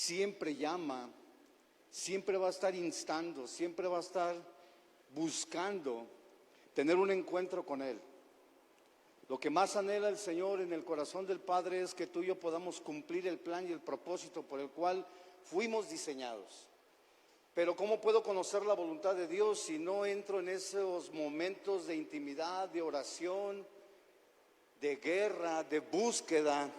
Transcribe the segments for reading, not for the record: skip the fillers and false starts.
siempre llama, siempre va a estar instando, siempre va a estar buscando tener un encuentro con Él. Lo que más anhela el Señor en el corazón del Padre es que tú y yo podamos cumplir el plan y el propósito por el cual fuimos diseñados. Pero ¿cómo puedo conocer la voluntad de Dios si no entro en esos momentos de intimidad, de oración, de guerra, de búsqueda,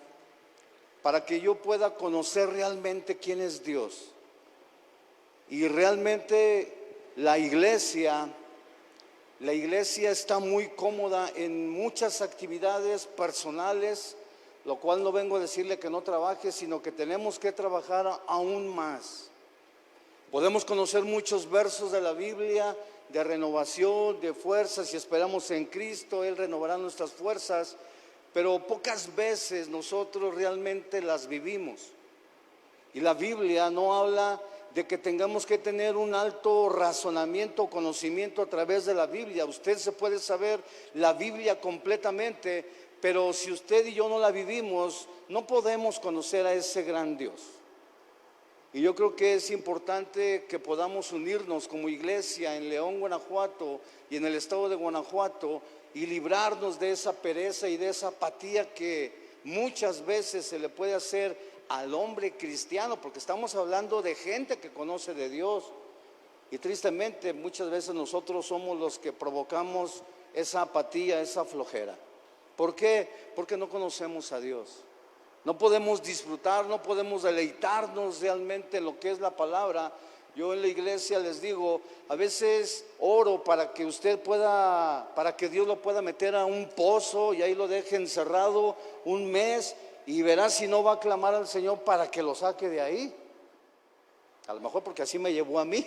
para que yo pueda conocer realmente quién es Dios? Y realmente la iglesia está muy cómoda en muchas actividades personales, lo cual no vengo a decirle que no trabaje, sino que tenemos que trabajar aún más. Podemos conocer muchos versos de la Biblia de renovación, de fuerzas, y esperamos en Cristo, Él renovará nuestras fuerzas, pero pocas veces nosotros realmente las vivimos. Y la Biblia no habla de que tengamos que tener un alto razonamiento o conocimiento a través de la Biblia. Usted se puede saber la Biblia completamente, pero si usted y yo no la vivimos, no podemos conocer a ese gran Dios. Y yo creo que es importante que podamos unirnos como iglesia en León, Guanajuato y en el estado de Guanajuato y librarnos de esa pereza y de esa apatía que muchas veces se le puede hacer al hombre cristiano, porque estamos hablando de gente que conoce de Dios. Y tristemente muchas veces nosotros somos los que provocamos esa apatía, esa flojera. ¿Por qué? Porque no conocemos a Dios. No podemos disfrutar, no podemos deleitarnos realmente en lo que es la palabra. Yo en la iglesia les digo, a veces oro para que usted pueda, para que Dios lo pueda meter a un pozo y ahí lo deje encerrado un mes y verá si no va a clamar al Señor para que lo saque de ahí. A lo mejor porque así me llevó a mí.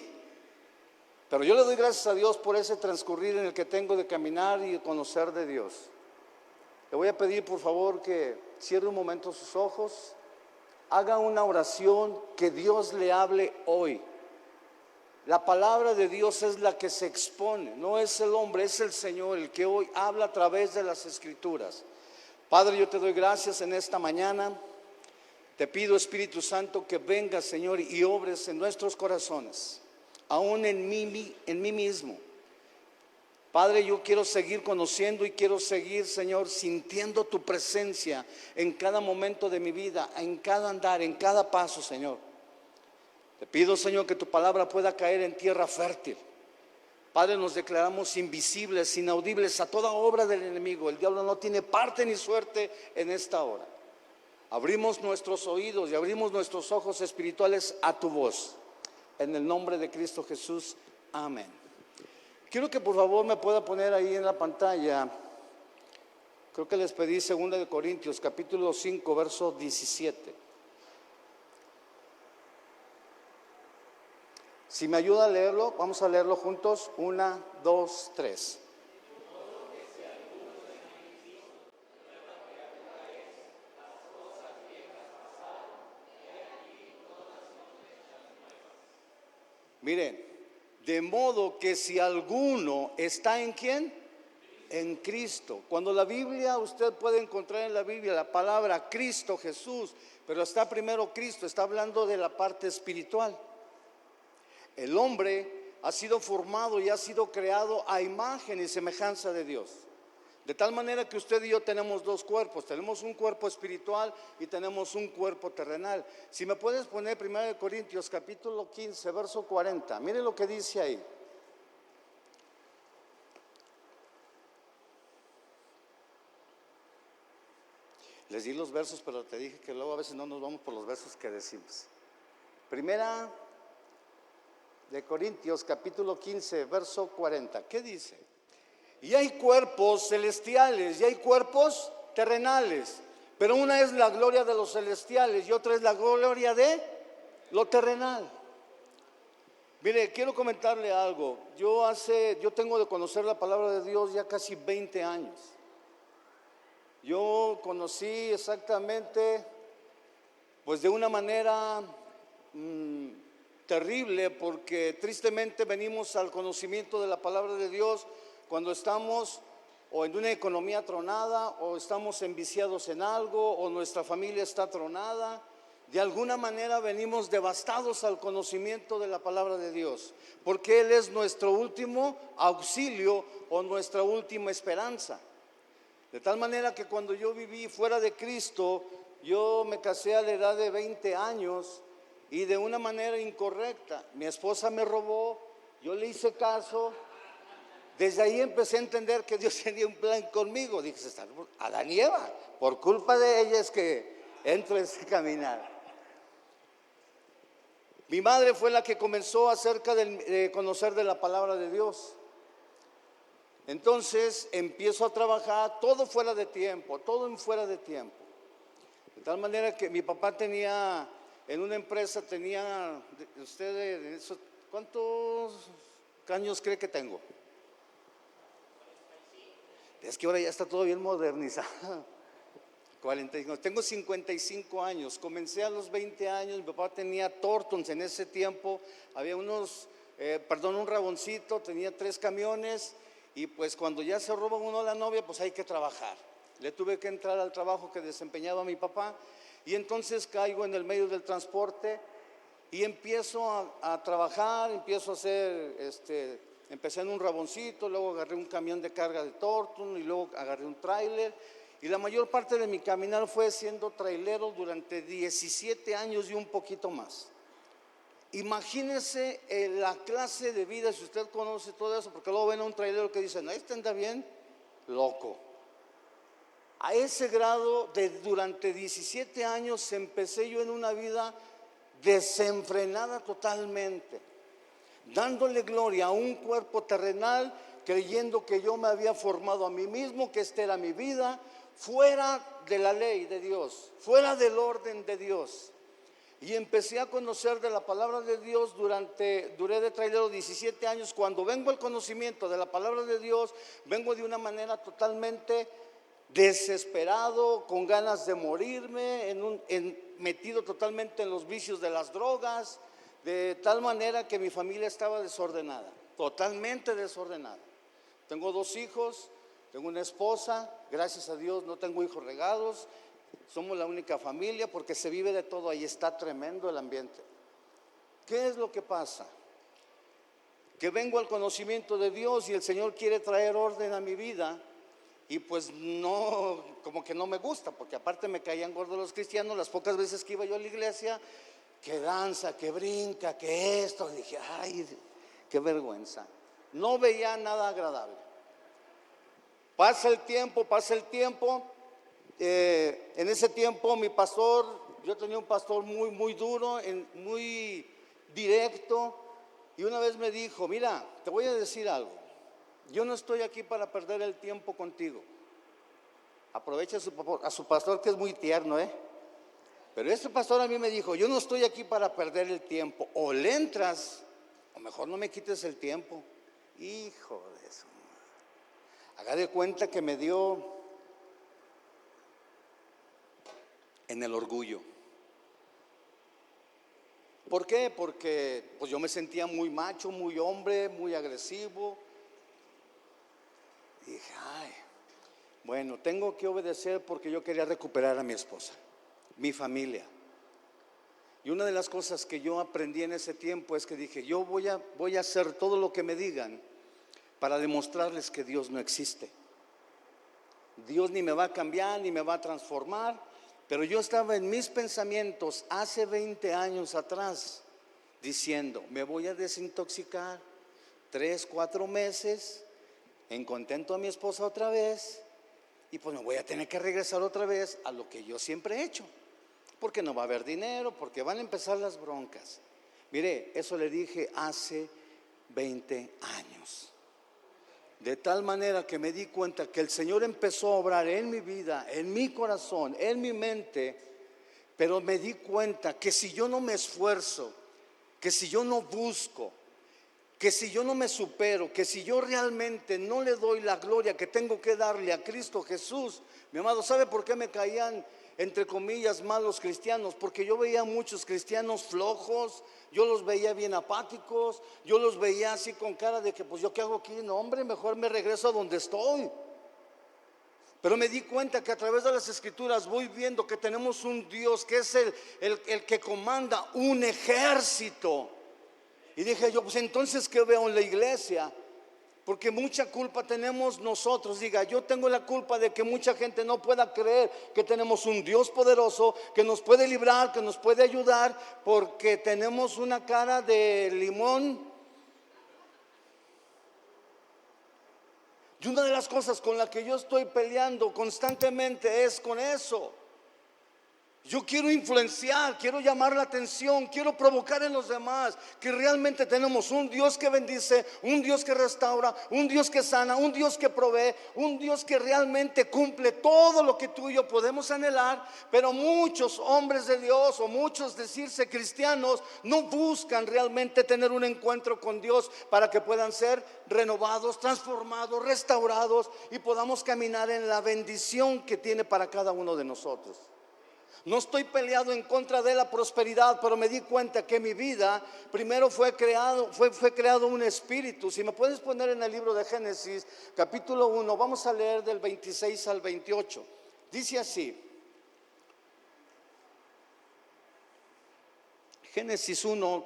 Pero yo le doy gracias a Dios por ese transcurrir en el que tengo de caminar y de conocer de Dios. Le voy a pedir por favor que cierre un momento sus ojos, haga una oración, que Dios le hable hoy. La palabra de Dios es la que se expone, no es el hombre, es el Señor el que hoy habla a través de las Escrituras. Padre, yo te doy gracias en esta mañana. Te pido, Espíritu Santo, que vengas, Señor, y obres en nuestros corazones, aún en mí mismo. Padre, yo quiero seguir conociendo y quiero seguir, Señor, sintiendo tu presencia en cada momento de mi vida, en cada andar, en cada paso, Señor. Te pido, Señor, que tu palabra pueda caer en tierra fértil. Padre, nos declaramos invisibles, inaudibles a toda obra del enemigo. El diablo no tiene parte ni suerte en esta hora. Abrimos nuestros oídos y abrimos nuestros ojos espirituales a tu voz. En el nombre de Cristo Jesús, amén. Quiero que por favor me pueda poner ahí en la pantalla, creo que les pedí 2 Corintios capítulo 5 verso 17. Si me ayuda a leerlo, vamos a leerlo juntos. 1, 2, 3. Miren, de modo que si alguno está en ¿quién? En Cristo. Cuando la Biblia, usted puede encontrar en la Biblia la palabra Cristo, Jesús, pero está primero Cristo, está hablando de la parte espiritual. El hombre ha sido formado y ha sido creado a imagen y semejanza de Dios. De tal manera que usted y yo tenemos dos cuerpos, tenemos un cuerpo espiritual y tenemos un cuerpo terrenal. Si me puedes poner 1 Corintios capítulo 15 verso 40, mire lo que dice ahí. Les di los versos, pero te dije que luego a veces no nos vamos por los versos que decimos. 1 Corintios capítulo 15 verso 40, ¿qué dice? Y hay cuerpos celestiales y hay cuerpos terrenales, pero una es la gloria de los celestiales y otra es la gloria de lo terrenal. Mire, quiero comentarle algo. Yo tengo de conocer la palabra de Dios ya casi 20 años. Yo conocí exactamente, pues de una manera terrible, porque tristemente venimos al conocimiento de la palabra de Dios cuando estamos o en una economía tronada, o estamos enviciados en algo, o nuestra familia está tronada. de alguna manera venimos devastados al conocimiento de la palabra de Dios, porque Él es nuestro último auxilio o nuestra última esperanza. De tal manera que cuando yo viví fuera de Cristo, yo me casé a la edad de 20 años y de una manera incorrecta. Mi esposa me robó, yo le hice caso. Desde ahí empecé a entender que Dios tenía un plan conmigo. Dije, Adán y Eva, por culpa de ella es que entro en ese caminar. Mi madre fue la que comenzó acerca de conocer de la palabra de Dios. Entonces empiezo a trabajar todo fuera de tiempo, todo en fuera de tiempo. De tal manera que mi papá tenía, en una empresa tenía, ¿cuántos años cree que tengo? Es que ahora ya está todo bien modernizado. 45, tengo 55 años, comencé a los 20 años, mi papá tenía Tortons en ese tiempo, había un Raboncito, tenía 3 camiones y pues cuando ya se roba uno a la novia, pues hay que trabajar. Le tuve que entrar al trabajo que desempeñaba mi papá y entonces caigo en el medio del transporte y empiezo a trabajar, empiezo a hacer, empecé en un Raboncito, luego agarré un camión de carga de Torton y luego agarré un tráiler. Y la mayor parte de mi caminar fue siendo trailero durante 17 años y un poquito más. Imagínese la clase de vida, si usted conoce todo eso, porque luego ven a un trailero que dice, no, este anda bien loco. A ese grado, durante 17 años empecé yo en una vida desenfrenada totalmente, dándole gloria a un cuerpo terrenal, creyendo que yo me había formado a mí mismo, que esta era mi vida, fuera de la ley de Dios, fuera del orden de Dios. Y empecé a conocer de la palabra de Dios duré de trailero 17 años. Cuando vengo al conocimiento de la palabra de Dios, vengo de una manera totalmente desesperado, con ganas de morirme, metido totalmente en los vicios de las drogas, de tal manera que mi familia estaba desordenada, totalmente desordenada. Tengo 2 hijos, tengo una esposa, gracias a Dios no tengo hijos regados, somos la única familia porque se vive de todo, ahí está tremendo el ambiente. ¿Qué es lo que pasa? Que vengo al conocimiento de Dios y el Señor quiere traer orden a mi vida y pues no, como que no me gusta, porque aparte me caían gordos los cristianos, las pocas veces que iba yo a la iglesia, que danza, que brinca, que esto, dije, ay, qué vergüenza, no veía nada agradable. Pasa el tiempo, en ese tiempo mi pastor, yo tenía un pastor muy duro, muy directo, y una vez me dijo, mira, te voy a decir algo, yo no estoy aquí para perder el tiempo contigo. Aprovecha a su pastor que es muy tierno, pero este pastor a mí me dijo, yo no estoy aquí para perder el tiempo, o le entras, o mejor no me quites el tiempo. Hijo de eso. Haga de cuenta que me dio en el orgullo. ¿Por qué? Porque pues yo me sentía muy macho, muy hombre, muy agresivo. Y dije, ay, bueno, tengo que obedecer porque yo quería recuperar a mi esposa, mi familia. Y una de las cosas que yo aprendí en ese tiempo es que dije, yo voy a hacer todo lo que me digan para demostrarles que Dios no existe. Dios ni me va a cambiar, ni me va a transformar, pero yo estaba en mis pensamientos hace 20 años atrás diciendo, me voy a desintoxicar 3, 4 meses, en contento a mi esposa otra vez, y pues me voy a tener que regresar otra vez a lo que yo siempre he hecho, porque no va a haber dinero, porque van a empezar las broncas. Mire, eso le dije hace 20 años. De tal manera que me di cuenta que el Señor empezó a obrar en mi vida, en mi corazón, en mi mente, pero me di cuenta que si yo no me esfuerzo, que si yo no busco, que si yo no me supero, que si yo realmente no le doy la gloria que tengo que darle a Cristo Jesús, mi amado, ¿sabe por qué me caían, entre comillas, malos cristianos? Porque yo veía muchos cristianos flojos, yo los veía bien apáticos, yo los veía así con cara de que pues yo qué hago aquí, no hombre, mejor me regreso a donde estoy. Pero me di cuenta que a través de las escrituras voy viendo que tenemos un Dios que es el que comanda un ejército. Y dije yo, pues entonces, ¿qué veo en la iglesia? Porque mucha culpa tenemos nosotros. Diga, yo tengo la culpa de que mucha gente no pueda creer que tenemos un Dios poderoso que nos puede librar, que nos puede ayudar, porque tenemos una cara de limón. Y una de las cosas con la que yo estoy peleando constantemente es con eso. Yo quiero influenciar, quiero llamar la atención, quiero provocar en los demás que realmente tenemos un Dios que bendice, un Dios que restaura, un Dios que sana, un Dios que provee, un Dios que realmente cumple todo lo que tú y yo podemos anhelar. Pero muchos hombres de Dios o muchos decirse cristianos no buscan realmente tener un encuentro con Dios para que puedan ser renovados, transformados, restaurados y podamos caminar en la bendición que tiene para cada uno de nosotros. No estoy peleado en contra de la prosperidad, pero me di cuenta que mi vida primero fue creado un espíritu. Si me puedes poner en el libro de Génesis, capítulo 1, vamos a leer del 26 al 28. Dice así: Génesis 1,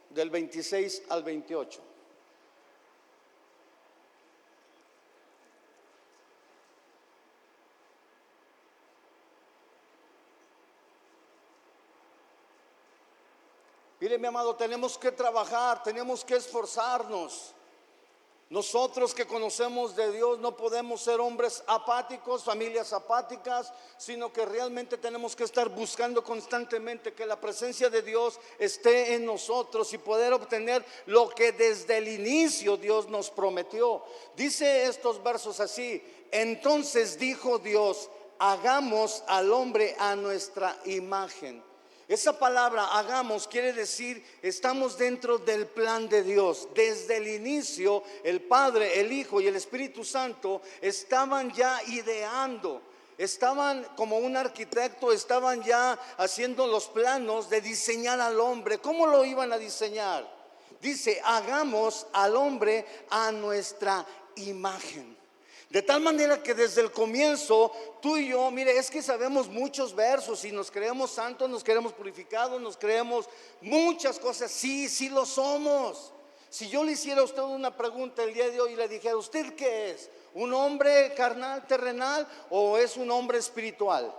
del 26 al 28. Mire, mi amado, tenemos que trabajar, tenemos que esforzarnos. Nosotros que conocemos de Dios no podemos ser hombres apáticos, familias apáticas, sino que realmente tenemos que estar buscando constantemente que la presencia de Dios esté en nosotros y poder obtener lo que desde el inicio Dios nos prometió. Dice estos versos así: entonces dijo Dios, hagamos al hombre a nuestra imagen. Esa palabra hagamos quiere decir estamos dentro del plan de Dios. Desde el inicio el Padre, el Hijo y el Espíritu Santo estaban ya ideando, estaban como un arquitecto, estaban ya haciendo los planos de diseñar al hombre. ¿Cómo lo iban a diseñar? Dice, hagamos al hombre a nuestra imagen. De tal manera que desde el comienzo tú y yo, mire, es que sabemos muchos versos y nos creemos santos, nos creemos purificados, nos creemos muchas cosas. Sí, sí lo somos. Si yo le hiciera a usted una pregunta el día de hoy y le dijera, ¿usted qué es? ¿Un hombre carnal, terrenal o es un hombre espiritual?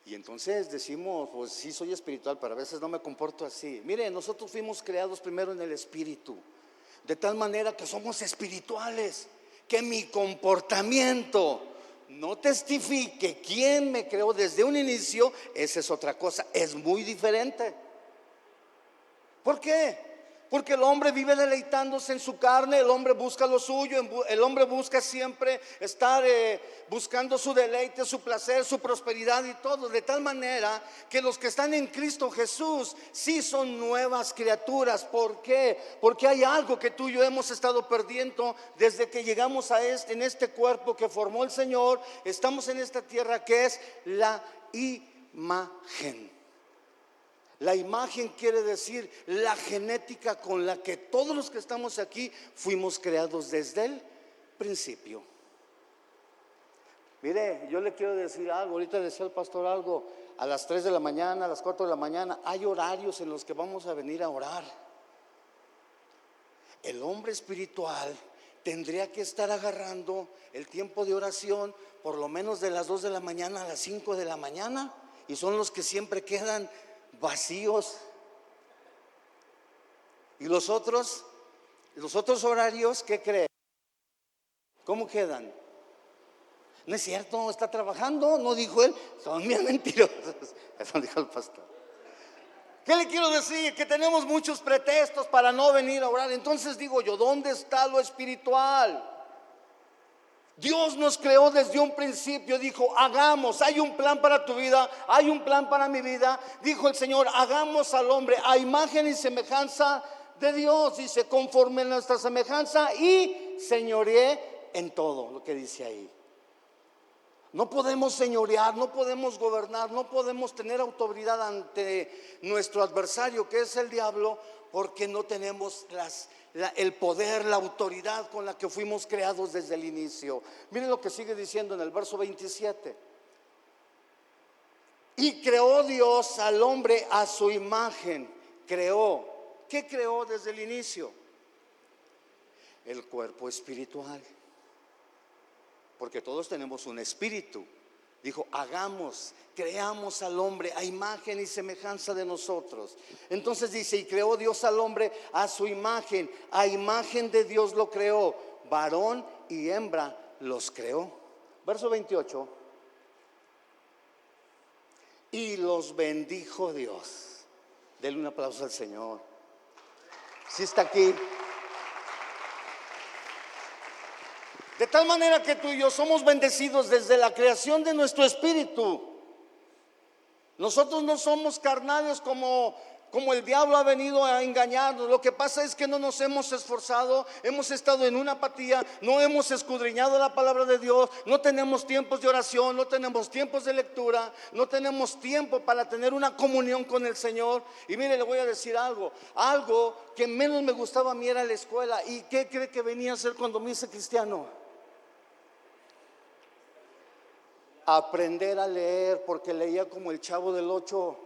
Y entonces decimos, pues sí soy espiritual, pero a veces no me comporto así. Mire, nosotros fuimos creados primero en el espíritu, de tal manera que somos espirituales, que mi comportamiento no testifique quién me creó desde un inicio. Esa es otra cosa, es muy diferente. ¿Por qué? Porque el hombre vive deleitándose en su carne, el hombre busca lo suyo, el hombre busca siempre estar buscando su deleite, su placer, su prosperidad y todo. De tal manera que los que están en Cristo Jesús sí son nuevas criaturas. ¿Por qué? Porque hay algo que tú y yo hemos estado perdiendo desde que llegamos en este cuerpo que formó el Señor. Estamos en esta tierra, que es la imagen. La imagen quiere decir la genética con la que todos los que estamos aquí fuimos creados desde el principio. Mire, yo le quiero decir algo. Ahorita decía el pastor algo. A las 3 de la mañana, a las 4 de la mañana hay horarios en los que vamos a venir a orar. El hombre espiritual tendría que estar agarrando el tiempo de oración por lo menos de las 2 de la mañana a las 5 de la mañana, y son los que siempre quedan vacíos. Y los otros horarios, ¿qué creen? ¿Cómo quedan? No es cierto, está trabajando, no dijo él, son bien mentirosos. Eso dijo el pastor. ¿Qué le quiero decir? Que tenemos muchos pretextos para no venir a orar. Entonces digo yo, ¿dónde está lo espiritual? Dios nos creó desde un principio, dijo, hagamos, hay un plan para tu vida, hay un plan para mi vida. Dijo el Señor, hagamos al hombre a imagen y semejanza de Dios. Dice, conforme a nuestra semejanza y señoree en todo, lo que dice ahí. No podemos señorear, no podemos gobernar, no podemos tener autoridad ante nuestro adversario, que es el diablo, porque no tenemos el poder, la autoridad con la que fuimos creados desde el inicio. Miren lo que sigue diciendo en el verso 27. Y creó Dios al hombre a su imagen. Creó. ¿Qué creó desde el inicio? El cuerpo espiritual. Porque todos tenemos un espíritu. Dijo, hagamos, creamos al hombre a imagen y semejanza de nosotros. Entonces dice, y creó Dios al hombre a su imagen. A imagen de Dios lo creó. Varón y hembra los creó. Verso 28. Y los bendijo Dios. Denle un aplauso al Señor. Si está aquí. De tal manera que tú y yo somos bendecidos desde la creación de nuestro espíritu. Nosotros no somos carnales como el diablo ha venido a engañarnos. Lo que pasa es que no nos hemos esforzado, hemos estado en una apatía, no hemos escudriñado la palabra de Dios, no tenemos tiempos de oración, no tenemos tiempos de lectura, no tenemos tiempo para tener una comunión con el Señor. Y mire, le voy a decir algo que menos me gustaba a mí era la escuela. ¿Y qué cree que venía a hacer cuando me hice cristiano? Aprender a leer, porque leía como el Chavo del 8.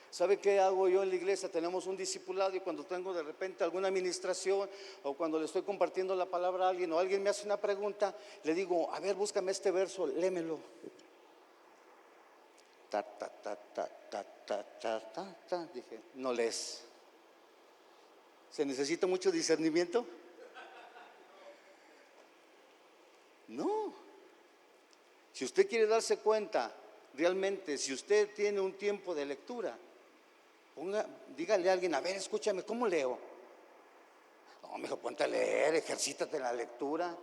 ¿Sabe qué hago yo en la iglesia? Tenemos un discipulado, y cuando tengo de repente alguna administración, o cuando le estoy compartiendo la palabra a alguien, o alguien me hace una pregunta, le digo, a ver, búscame este verso, lémelo. Ta, ta, ta, ta, ta, ta, ta, ta, ta. Dije, no lees. ¿Se necesita mucho discernimiento? No. Si usted quiere darse cuenta, realmente, si usted tiene un tiempo de lectura, dígale a alguien, a ver, escúchame, ¿cómo leo? No, me dijo, ponte a leer, ejercítate en la lectura.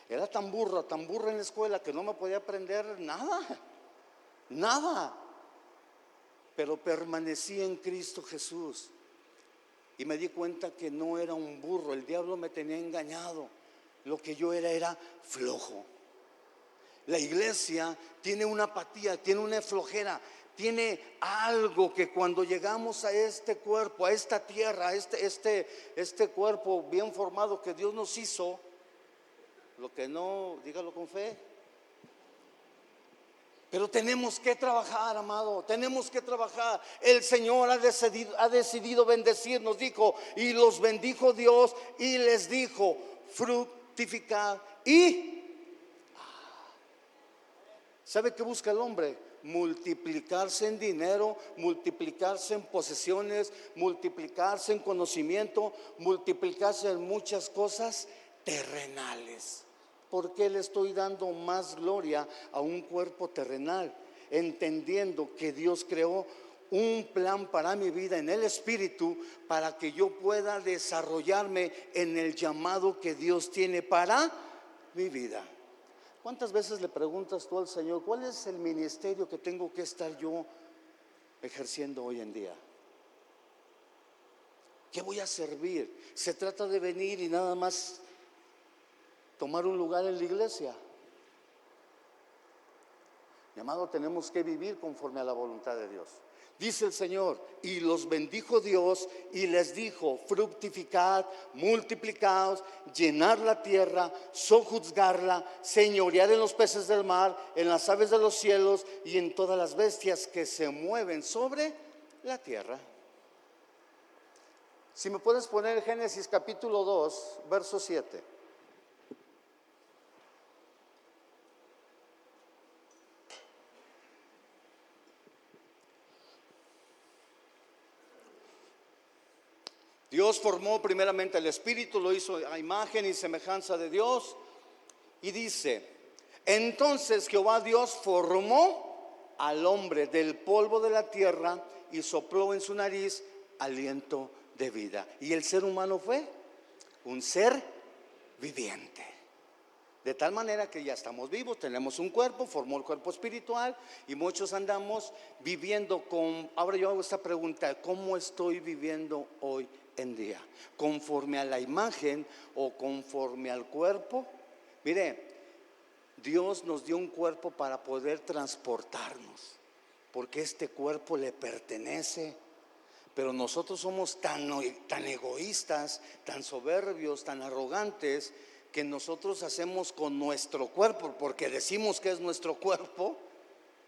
Era tan burra en la escuela que no me podía aprender nada. Pero permanecí en Cristo Jesús y me di cuenta que no era un burro, el diablo me tenía engañado. Lo que yo era flojo. La iglesia tiene una apatía, tiene una flojera, tiene algo que cuando llegamos a este cuerpo, a esta tierra, a este cuerpo bien formado que Dios nos hizo, lo que no, dígalo con fe. Pero tenemos que trabajar, amado, tenemos que trabajar. El Señor ha decidido bendecirnos, dijo, y los bendijo Dios y les dijo, fructificad y... ¿Sabe qué busca el hombre? Multiplicarse en dinero, multiplicarse en posesiones, multiplicarse en conocimiento, multiplicarse en muchas cosas terrenales. ¿Por qué le estoy dando más gloria a un cuerpo terrenal? Entendiendo que Dios creó un plan para mi vida en el espíritu, para que yo pueda desarrollarme en el llamado que Dios tiene para mi vida. ¿Cuántas veces le preguntas tú al Señor, cuál es el ministerio que tengo que estar yo ejerciendo hoy en día? ¿Qué voy a servir? ¿Se trata de venir y nada más tomar un lugar en la iglesia? Mi amado, tenemos que vivir conforme a la voluntad de Dios. Dice el Señor, y los bendijo Dios y les dijo, fructificad, multiplicaos, llenar la tierra, sojuzgarla, señorear en los peces del mar, en las aves de los cielos y en todas las bestias que se mueven sobre la tierra. Si me puedes poner Génesis capítulo 2, verso 7. Dios formó primeramente el espíritu, lo hizo a imagen y semejanza de Dios. Y dice, entonces Jehová Dios formó al hombre del polvo de la tierra y sopló en su nariz aliento de vida. Y el ser humano fue un ser viviente. De tal manera que ya estamos vivos, tenemos un cuerpo, formó el cuerpo espiritual y muchos andamos viviendo con... Ahora yo hago esta pregunta, ¿cómo estoy viviendo hoy en día? ¿Conforme a la imagen o conforme al cuerpo? Mire, Dios nos dio un cuerpo para poder transportarnos, porque este cuerpo le pertenece. Pero nosotros somos tan egoístas, tan soberbios, tan arrogantes, que nosotros hacemos con nuestro cuerpo, porque decimos que es nuestro cuerpo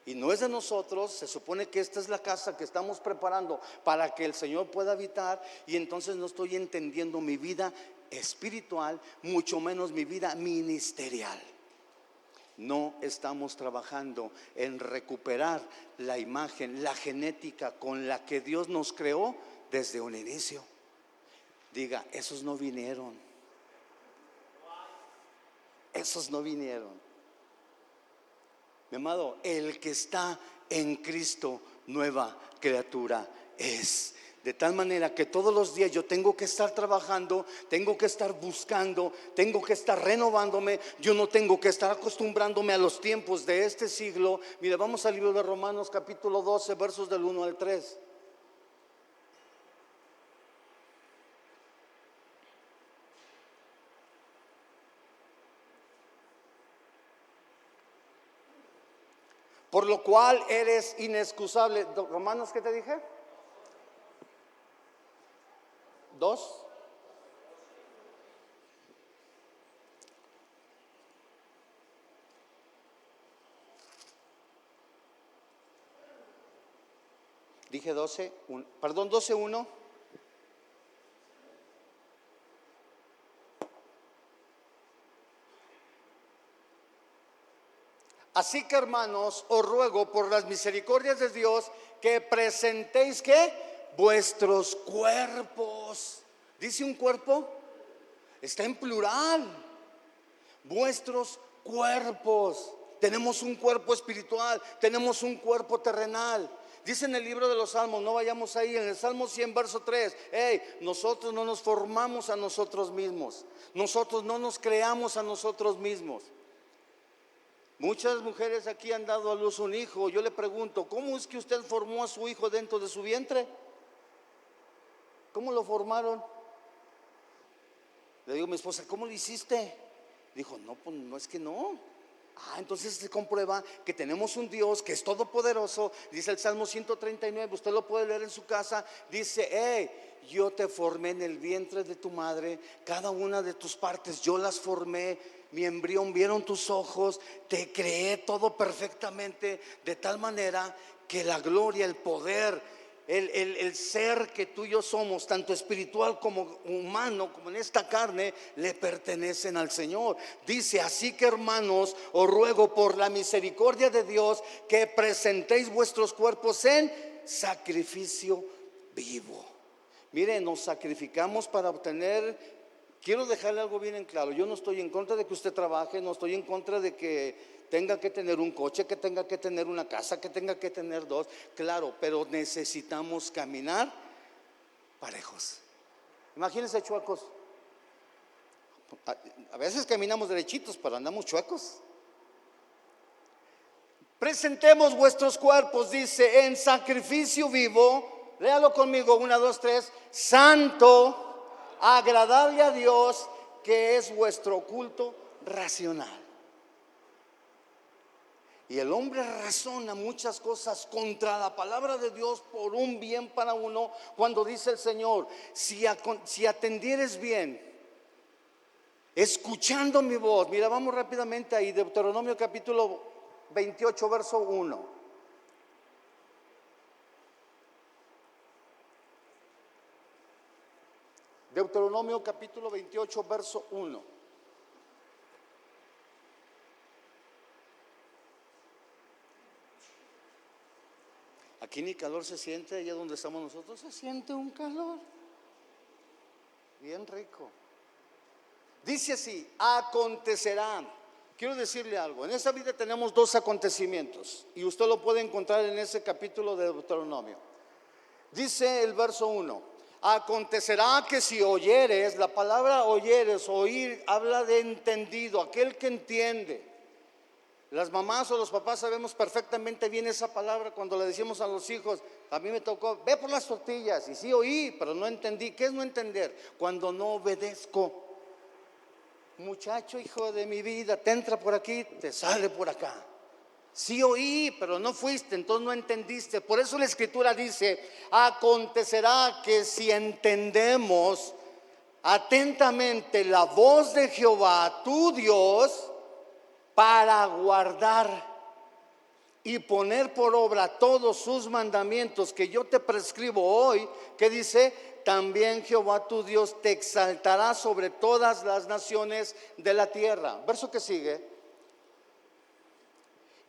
y no es de nosotros. Se supone que esta es la casa que estamos preparando para que el Señor pueda habitar, y entonces no estoy entendiendo mi vida espiritual, mucho menos mi vida ministerial. No estamos trabajando en recuperar la imagen, la genética con la que Dios nos creó desde un inicio. Diga, esos no vinieron. Esos no vinieron. Mi amado, el que está en Cristo, nueva criatura es. De tal manera que todos los días yo tengo que estar trabajando, tengo que estar buscando, tengo que estar renovándome. Yo no tengo que estar acostumbrándome a los tiempos de este siglo. Mire, vamos al libro de Romanos capítulo 12, versos del 1 al 3. Por lo cual eres inexcusable. Romanos, ¿qué te dije? 2. Dije 12, perdón, 12:1. Así que, hermanos, os ruego por las misericordias de Dios que presentéis, ¿qué? Vuestros cuerpos. ¿Dice un cuerpo? Está en plural. Vuestros cuerpos. Tenemos un cuerpo espiritual, tenemos un cuerpo terrenal. Dice en el libro de los Salmos, no vayamos ahí, en el Salmo 100, verso 3, nosotros no nos formamos a nosotros mismos, nosotros no nos creamos a nosotros mismos. Muchas mujeres aquí han dado a luz un hijo. Yo le pregunto, ¿cómo es que usted formó a su hijo dentro de su vientre? ¿Cómo lo formaron? Le digo a mi esposa, ¿cómo lo hiciste? Dijo, no, pues no, es que no. Entonces se comprueba que tenemos un Dios que es todopoderoso. Dice el Salmo 139, usted lo puede leer en su casa. Dice, yo te formé en el vientre de tu madre, cada una de tus partes yo las formé, mi embrión vieron tus ojos, te creé todo perfectamente, de tal manera que la gloria, el poder, el ser que tú y yo somos, tanto espiritual como humano, como en esta carne, le pertenecen al Señor. Dice, así que, hermanos, os ruego por la misericordia de Dios que presentéis vuestros cuerpos en sacrificio vivo. Mire, nos sacrificamos para obtener. Quiero dejarle algo bien en claro. Yo no estoy en contra de que usted trabaje, no estoy en contra de que tenga que tener un coche, que tenga que tener una casa, que tenga que tener dos. Claro, pero necesitamos caminar parejos. Imagínense chuecos. A veces caminamos derechitos, pero andamos chuecos. Presentemos vuestros cuerpos, dice, en sacrificio vivo. Léalo conmigo, 1, 2, 3. Santo, agradable a Dios, que es vuestro culto racional. Y el hombre razona muchas cosas contra la palabra de Dios por un bien para uno, cuando dice el Señor, si atendieres bien, escuchando mi voz. Mira, vamos rápidamente ahí, Deuteronomio capítulo 28, verso 1. Deuteronomio capítulo 28, verso 1. Aquí ni calor se siente, allá donde estamos nosotros se siente un calor bien rico. Dice así, acontecerá. Quiero decirle algo, en esta vida tenemos dos acontecimientos y usted lo puede encontrar en ese capítulo de Deuteronomio. Dice el verso 1, acontecerá que si oyeres, la palabra oyeres, oír, habla de entendido, aquel que entiende. Las mamás o los papás sabemos perfectamente bien esa palabra cuando le decimos a los hijos, a mí me tocó, ve por las tortillas, y sí oí, pero no entendí. ¿Qué es no entender? Cuando no obedezco. muchacho, hijo de mi vida, te entra por aquí, te sale por acá. Sí oí, pero no fuiste, entonces no entendiste. Por eso la Escritura dice: acontecerá que si entendemos atentamente la voz de Jehová, tu Dios, para guardar y poner por obra todos sus mandamientos que yo te prescribo hoy, que dice: también Jehová tu Dios te exaltará sobre todas las naciones de la tierra. Verso que sigue: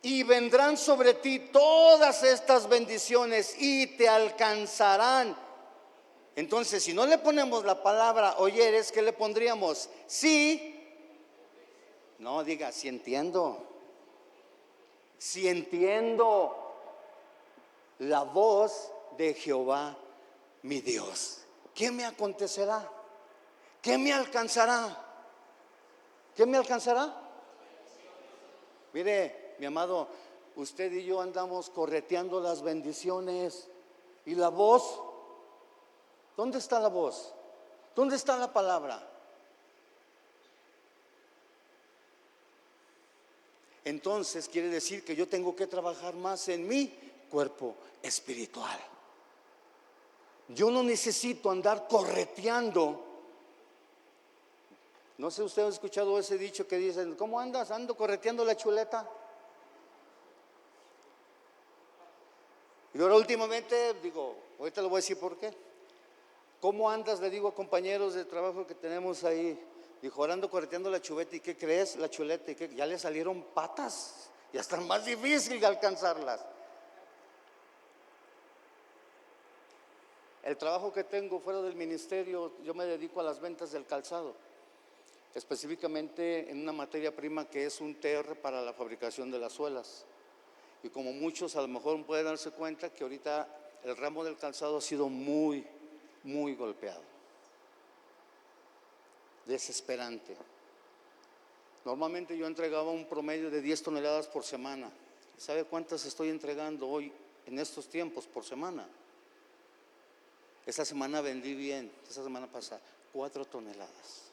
y vendrán sobre ti todas estas bendiciones y te alcanzarán. Entonces, si no le ponemos la palabra oyeres, ¿qué le pondríamos? Sí. No, diga, si entiendo. Si entiendo la voz de Jehová mi Dios, ¿qué me acontecerá? ¿Qué me alcanzará? ¿Qué me alcanzará? Mire, mi amado, usted y yo andamos correteando las bendiciones. ¿Y la voz? ¿Dónde está la voz? ¿Dónde está la palabra? Entonces quiere decir que yo tengo que trabajar más en mi cuerpo espiritual. Yo no necesito andar correteando. No sé, usted ha escuchado ese dicho que dicen: ¿cómo andas? Ando correteando la chuleta. Y ahora últimamente digo, ahorita le voy a decir por qué. ¿Cómo andas? Le digo a compañeros de trabajo que tenemos ahí. Dijo: ahora ando correteando la chuleta. ¿Y qué crees? La chuleta, ¿y qué? Ya le salieron patas. Ya están más difícil de alcanzarlas. El trabajo que tengo fuera del ministerio, yo me dedico a las ventas del calzado, específicamente en una materia prima que es un TR para la fabricación de las suelas. Y como muchos a lo mejor pueden darse cuenta que ahorita el ramo del calzado ha sido muy golpeado, desesperante. Normalmente yo entregaba un promedio de 10 toneladas por semana. ¿Sabe cuántas estoy entregando hoy en estos tiempos por semana? Esta semana vendí bien, esta semana pasada, 4 toneladas.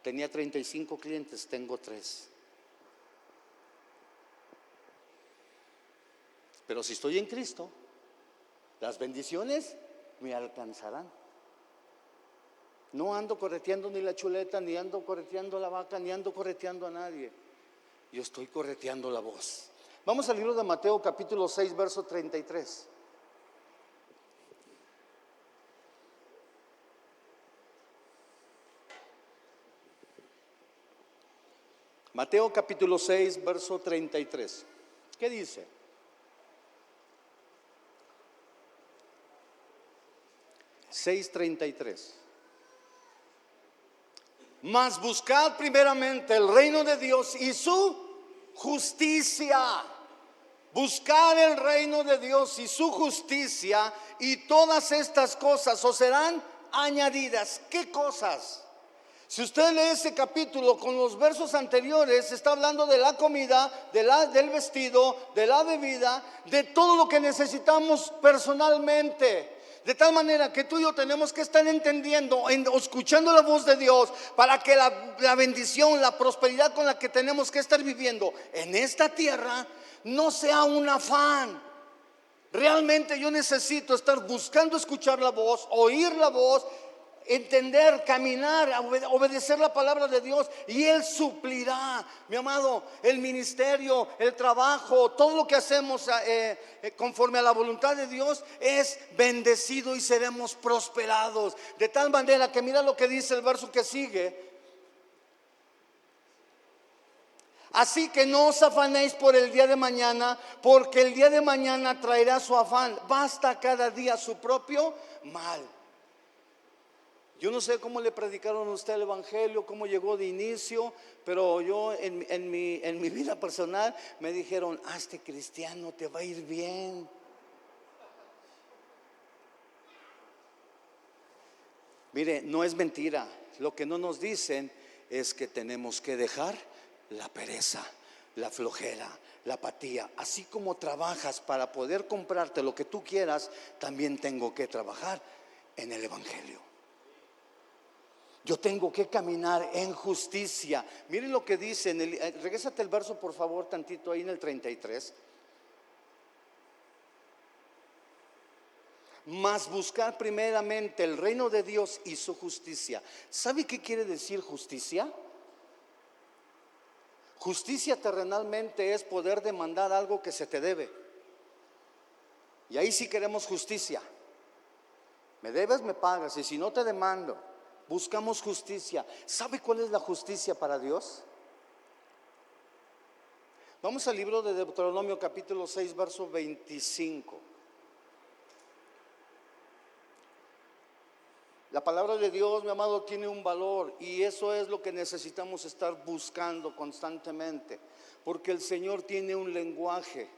Tenía 35 clientes, tengo 3. Pero si estoy en Cristo, las bendiciones me alcanzarán. No ando correteando ni la chuleta, ni ando correteando la vaca, ni ando correteando a nadie. Yo estoy correteando la voz. Vamos al libro de Mateo capítulo 6, verso 33. Mateo capítulo 6, verso 33. ¿Qué dice? (6:33) Mas buscad primeramente el reino de Dios y su justicia. Buscad el reino de Dios y su justicia, y todas estas cosas os serán añadidas. ¿Qué cosas? Si usted lee ese capítulo con los versos anteriores, está hablando de la comida, del vestido, de la bebida, de todo lo que necesitamos personalmente. De tal manera que tú y yo tenemos que estar entendiendo, escuchando la voz de Dios, para que la bendición, la prosperidad con la que tenemos que estar viviendo en esta tierra no sea un afán. Realmente yo necesito estar buscando escuchar la voz, oír la voz, entender, caminar, obedecer la palabra de Dios, y Él suplirá. Mi amado, el ministerio, el trabajo, todo lo que hacemos conforme a la voluntad de Dios es bendecido y seremos prosperados. De tal manera que mira lo que dice el verso que sigue: así que no os afanéis por el día de mañana, porque el día de mañana traerá su afán. Basta cada día su propio mal. Yo no sé cómo le predicaron a usted el evangelio, cómo llegó de inicio, pero yo en mi vida personal me dijeron: hazte cristiano, te va a ir bien. Mire, no es mentira. Lo que no nos dicen es que tenemos que dejar la pereza, la flojera, la apatía. Así como trabajas para poder comprarte lo que tú quieras, también tengo que trabajar en el evangelio. Yo tengo que caminar en justicia. Miren lo que dice, regrésate el verso por favor tantito ahí en el 33. Mas buscar primeramente el reino de Dios y su justicia. ¿Sabe qué quiere decir justicia? Justicia terrenalmente es poder demandar algo que se te debe. Y ahí sí queremos justicia. Me debes, me pagas, y si no te demando. Buscamos justicia. ¿Sabe cuál es la justicia para Dios? Vamos al libro de Deuteronomio capítulo 6 verso 25. La palabra de Dios, mi amado, tiene un valor y eso es lo que necesitamos estar buscando constantemente, porque el Señor tiene un lenguaje,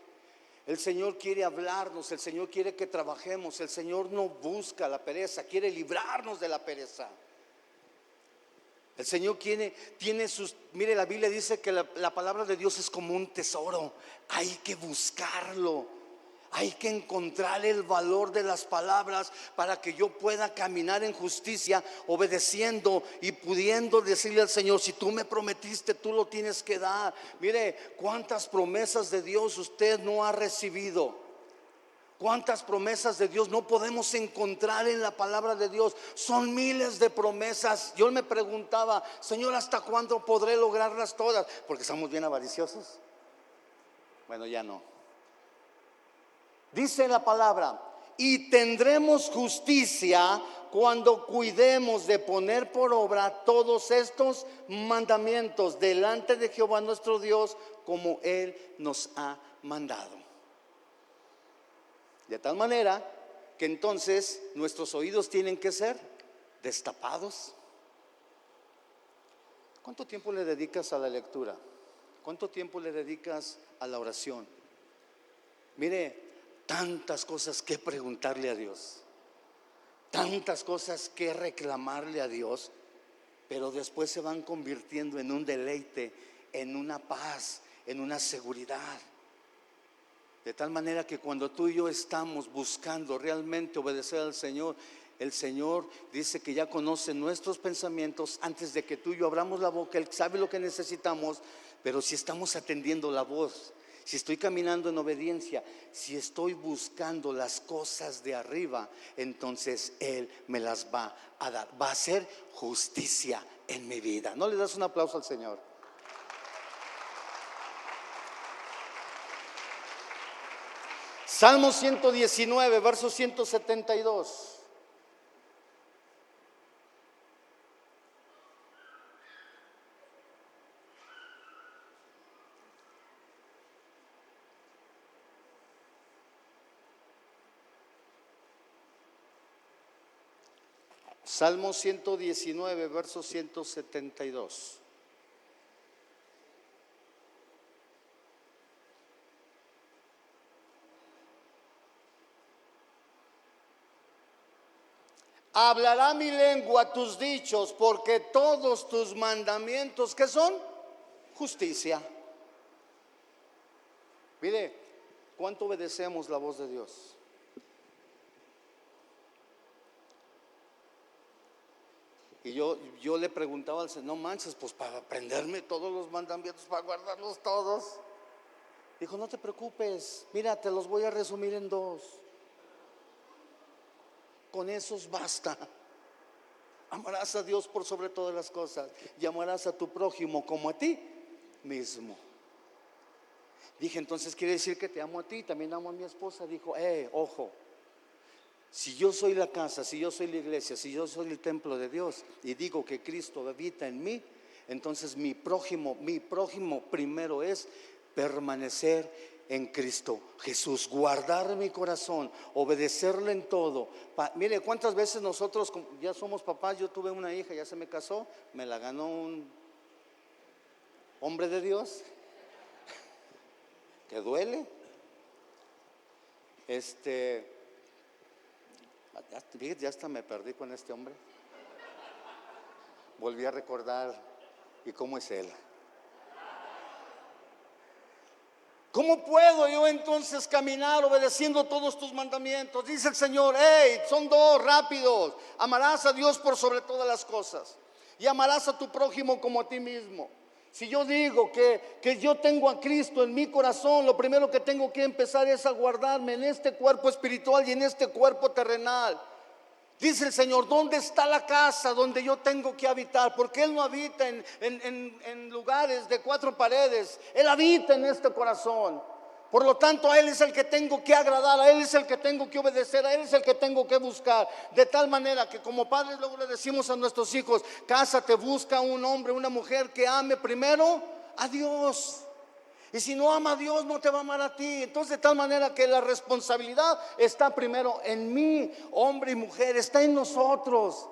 el Señor quiere hablarnos, el Señor quiere que trabajemos, el Señor no busca la pereza, quiere librarnos de la pereza. El Señor tiene sus, mire, la Biblia dice que la palabra de Dios es como un tesoro, hay que buscarlo. Hay que encontrar el valor de las palabras para que yo pueda caminar en justicia, obedeciendo y pudiendo decirle al Señor: si tú me prometiste, tú lo tienes que dar. Mire, cuántas promesas de Dios usted no ha recibido. Cuántas promesas de Dios no podemos encontrar en la palabra de Dios. Son miles de promesas. Yo me preguntaba: Señor, ¿hasta cuándo podré lograrlas todas? Porque estamos bien avariciosos. Bueno, ya no. Dice la palabra: y tendremos justicia cuando cuidemos de poner por obra todos estos mandamientos delante de Jehová nuestro Dios, como Él nos ha mandado. De tal manera que entonces nuestros oídos tienen que ser destapados. ¿Cuánto tiempo le dedicas a la lectura? ¿Cuánto tiempo le dedicas a la oración? Mire, tantas cosas que preguntarle a Dios, tantas cosas que reclamarle a Dios, pero después se van convirtiendo en un deleite, en una paz, en una seguridad. De tal manera que cuando tú y yo estamos buscando realmente obedecer al Señor, el Señor dice que ya conoce nuestros pensamientos antes de que tú y yo abramos la boca. Él sabe lo que necesitamos, pero si estamos atendiendo la voz, si estoy caminando en obediencia, si estoy buscando las cosas de arriba, entonces Él me las va a dar. Va a hacer justicia en mi vida. ¿No le das un aplauso al Señor? Salmo 119, verso 172. Salmo 119, verso 172. Hablará mi lengua tus dichos, porque todos tus mandamientos, ¿qué son? Justicia. Mire, ¿cuánto obedecemos la voz de Dios? Y yo le preguntaba al Señor: no manches, pues para aprenderme todos los mandamientos, para guardarlos todos. Dijo: no te preocupes, mira, te los voy a resumir en 2. Con esos basta. Amarás a Dios por sobre todas las cosas y amarás a tu prójimo como a ti mismo. Dije: entonces quiere decir que te amo a ti, también amo a mi esposa. Dijo: ojo, si yo soy la casa, si yo soy la iglesia, si yo soy el templo de Dios y digo que Cristo habita en mí, entonces mi prójimo primero es permanecer en Cristo Jesús, guardar mi corazón, obedecerle en todo. Mire, cuántas veces nosotros ya somos papás. Yo tuve una hija, ya se me casó, me la ganó un hombre de Dios, que duele. Ya hasta me perdí con este hombre. Volví a recordar y cómo es él. ¿Cómo puedo yo entonces caminar obedeciendo todos tus mandamientos? Dice el Señor: son 2 rápidos. Amarás a Dios por sobre todas las cosas. Y amarás a tu prójimo como a ti mismo. Si yo digo que yo tengo a Cristo en mi corazón, lo primero que tengo que empezar es a guardarme en este cuerpo espiritual y en este cuerpo terrenal. Dice el Señor, ¿dónde está la casa donde yo tengo que habitar? Porque Él no habita en lugares de cuatro paredes. Él habita en este corazón. Por lo tanto, a Él es el que tengo que agradar, a Él es el que tengo que obedecer, a Él es el que tengo que buscar. De tal manera que como padres luego le decimos a nuestros hijos: cásate, busca un hombre, una mujer que ame primero a Dios. Y si no ama a Dios, no te va a amar a ti. Entonces, de tal manera que la responsabilidad está primero en mí, hombre y mujer, está en nosotros.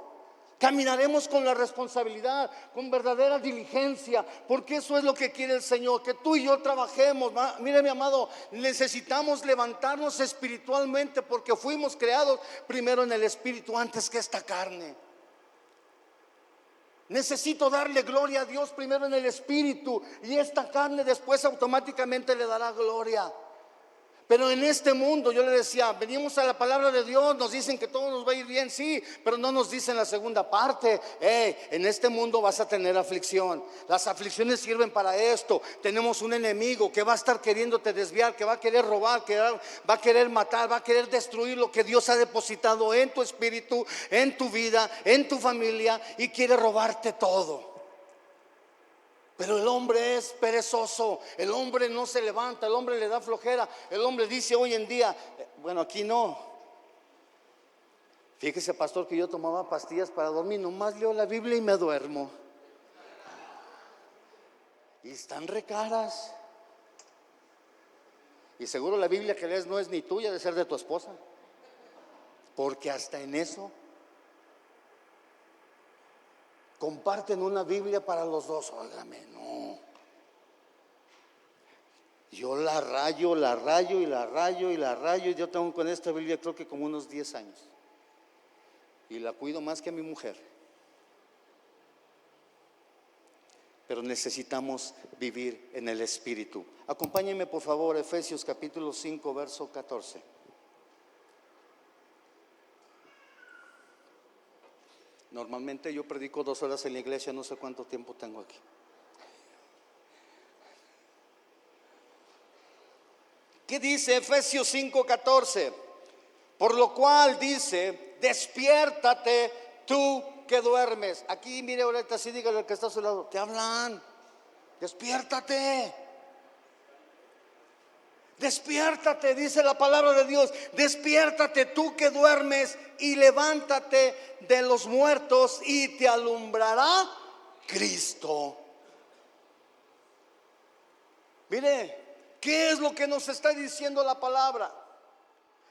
Caminaremos con la responsabilidad, con verdadera diligencia, porque eso es lo que quiere el Señor, que tú y yo trabajemos. Mire, mi amado, necesitamos levantarnos espiritualmente, porque fuimos creados primero en el espíritu antes que esta carne. Necesito darle gloria a Dios primero en el espíritu, y esta carne después automáticamente le dará gloria. Pero en este mundo, yo le decía, venimos a la palabra de Dios, nos dicen que todo nos va a ir bien, sí, pero no nos dicen la segunda parte. En este mundo vas a tener aflicción. Las aflicciones sirven para esto. Tenemos un enemigo que va a estar queriéndote desviar, que va a querer robar, que va a querer matar, va a querer destruir lo que Dios ha depositado en tu espíritu, en tu vida, en tu familia, y quiere robarte todo. Pero el hombre es perezoso, el hombre no se levanta, el hombre le da flojera. El hombre dice hoy en día, bueno, aquí no. Fíjese, pastor, que yo tomaba pastillas para dormir, nomás leo la Biblia y me duermo. Y están re caras. Y seguro la Biblia que lees no es ni tuya, de ser de tu esposa. Porque hasta en eso comparten una Biblia para los dos. Óigame, no. Yo la rayo y la rayo y la rayo. Y yo tengo con esta Biblia creo que como unos 10 años. Y la cuido más que a mi mujer. Pero necesitamos vivir en el Espíritu. Acompáñenme por favor, Efesios capítulo 5, verso 14. Normalmente yo predico 2 horas en la iglesia, no sé cuánto tiempo tengo aquí. ¿Qué dice Efesios 5:14? Por lo cual dice: despiértate tú que duermes. Aquí mire ahorita, sí, dígale al que está a su lado, te hablan. Despiértate. Despiértate, dice la palabra de Dios. Despiértate tú que duermes y levántate de los muertos y te alumbrará Cristo. Mire, ¿qué es lo que nos está diciendo la palabra?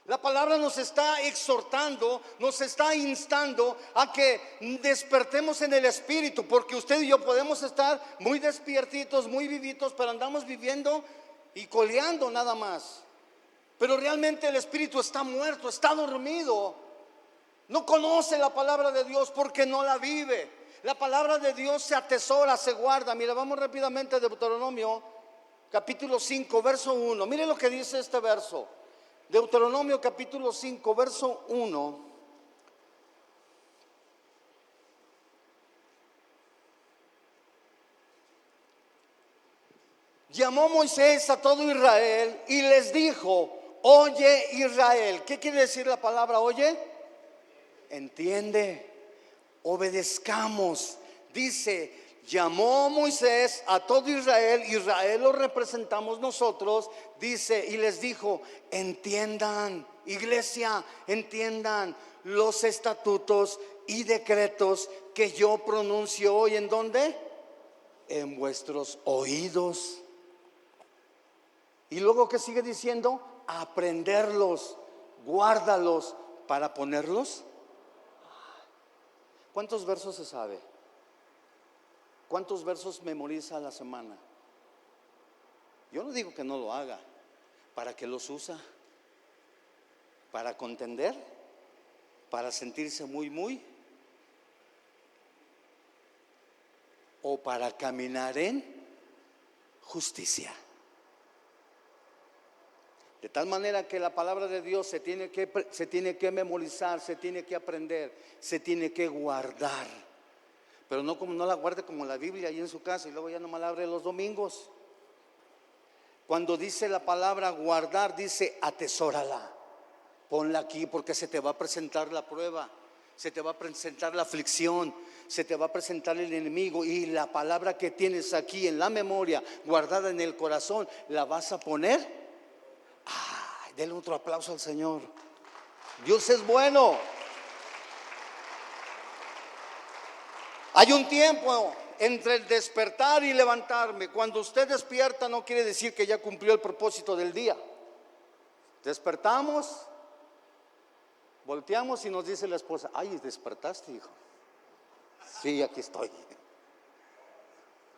La palabra nos está exhortando, nos está instando a que despertemos en el espíritu, porque usted y yo podemos estar muy despiertitos, muy vivitos, pero andamos viviendo y coleando nada más. Pero realmente el espíritu está muerto, está dormido. No conoce la palabra de Dios porque no la vive. La palabra de Dios se atesora, se guarda. Mira, vamos rápidamente a Deuteronomio capítulo 5, verso 1. Mire lo que dice este verso. Deuteronomio capítulo 5, verso 1. Llamó Moisés a todo Israel y les dijo: oye Israel. ¿Qué quiere decir la palabra oye? Entiende, obedezcamos. Dice: llamó Moisés a todo Israel, Israel lo representamos nosotros. Dice, y les dijo: entiendan, iglesia, entiendan los estatutos y decretos que yo pronuncio hoy. ¿En dónde? En vuestros oídos. Y luego, ¿qué sigue diciendo? Aprenderlos, guárdalos para ponerlos. ¿Cuántos versos se sabe? ¿Cuántos versos memoriza a la semana? Yo no digo que no lo haga. ¿Para qué los usa? ¿Para contender? ¿Para sentirse muy? ¿O para caminar en justicia? De tal manera que la palabra de Dios se tiene que memorizar, se tiene que aprender, se tiene que guardar. Pero no como no la guarde como la Biblia ahí en su casa y luego ya nomás la abre los domingos. Cuando dice la palabra guardar, dice atesórala. Ponla aquí porque se te va a presentar la prueba, se te va a presentar la aflicción, se te va a presentar el enemigo, y la palabra que tienes aquí en la memoria, guardada en el corazón, la vas a poner. Ay, denle otro aplauso al Señor. Dios es bueno. Hay un tiempo entre el despertar y levantarme. Cuando usted despierta no quiere decir que ya cumplió el propósito del día. Despertamos, volteamos y nos dice la esposa: ay, despertaste, hijo. Sí, aquí estoy.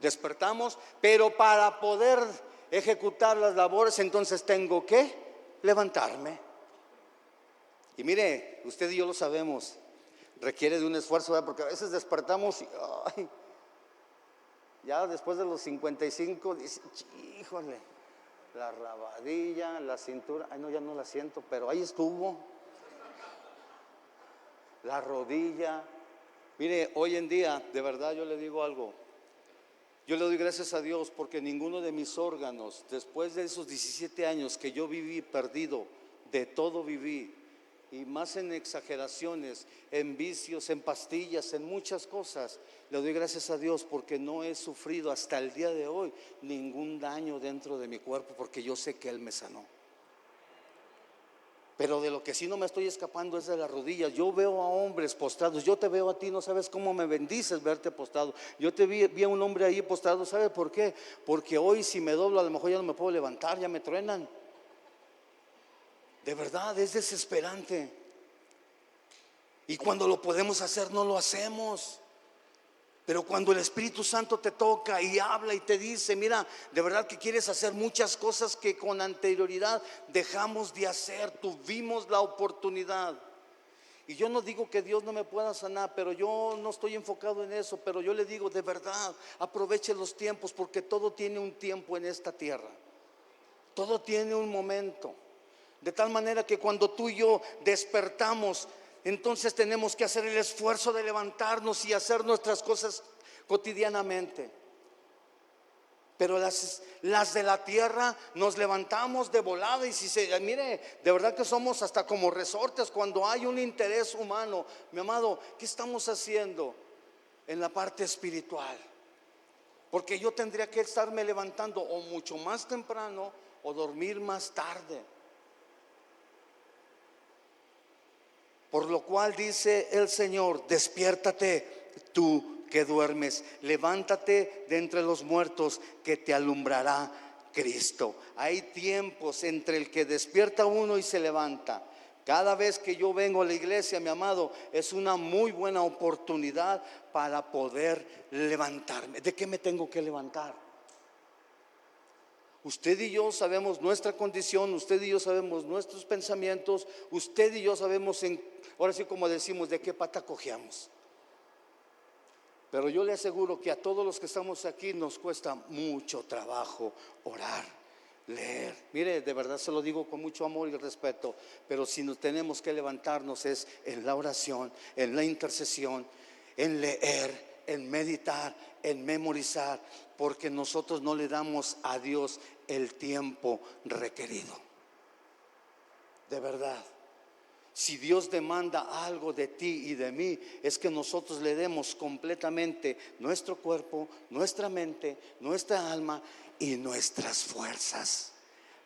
Despertamos, pero para poder ejecutar las labores entonces tengo que levantarme. Y mire, usted y yo lo sabemos, requiere de un esfuerzo, ¿verdad? Porque a veces despertamos y ay, ya después de los 55 dice: híjole, la rabadilla, la cintura, ay no, ya no la siento, pero ahí estuvo. La rodilla. Mire, hoy en día, de verdad yo le digo algo, yo le doy gracias a Dios porque ninguno de mis órganos, después de esos 17 años que yo viví perdido, de todo viví, y más en exageraciones, en vicios, en pastillas, en muchas cosas, le doy gracias a Dios porque no he sufrido hasta el día de hoy ningún daño dentro de mi cuerpo, porque yo sé que Él me sanó. Pero de lo que sí no me estoy escapando es de las rodillas. Yo veo a hombres postrados, yo te veo a ti, no sabes cómo me bendices verte postrado. Yo te vi a un hombre ahí postrado, ¿sabe por qué? Porque hoy si me doblo a lo mejor ya no me puedo levantar, ya me truenan. De verdad, es desesperante. Y cuando lo podemos hacer, no lo hacemos. Pero cuando el Espíritu Santo te toca y habla y te dice: mira, de verdad que quieres hacer muchas cosas que con anterioridad dejamos de hacer, tuvimos la oportunidad. Y yo no digo que Dios no me pueda sanar, pero yo no estoy enfocado en eso. Pero yo le digo, de verdad, aproveche los tiempos, porque todo tiene un tiempo en esta tierra. Todo tiene un momento. De tal manera que cuando tú y yo despertamos, entonces tenemos que hacer el esfuerzo de levantarnos y hacer nuestras cosas cotidianamente. Pero las de la tierra nos levantamos de volada, y mire, de verdad que somos hasta como resortes cuando hay un interés humano. Mi amado, ¿qué estamos haciendo en la parte espiritual? Porque yo tendría que estarme levantando o mucho más temprano o dormir más tarde. Por lo cual dice el Señor: despiértate tú que duermes, levántate de entre los muertos, que te alumbrará Cristo. Hay tiempos entre el que despierta uno y se levanta. Cada vez que yo vengo a la iglesia, mi amado, es una muy buena oportunidad para poder levantarme. ¿De qué me tengo que levantar? Usted y yo sabemos nuestra condición, usted y yo sabemos nuestros pensamientos, usted y yo sabemos, ahora sí como decimos, de qué pata cojeamos. Pero yo le aseguro que a todos los que estamos aquí nos cuesta mucho trabajo orar, leer. Mire, de verdad se lo digo con mucho amor y respeto, pero si nos tenemos que levantarnos es en la oración, en la intercesión, en leer, en meditar, en memorizar, porque nosotros no le damos a Dios el tiempo requerido. De verdad, si Dios demanda algo de ti y de mí, es que nosotros le demos completamente nuestro cuerpo, nuestra mente, nuestra alma y nuestras fuerzas.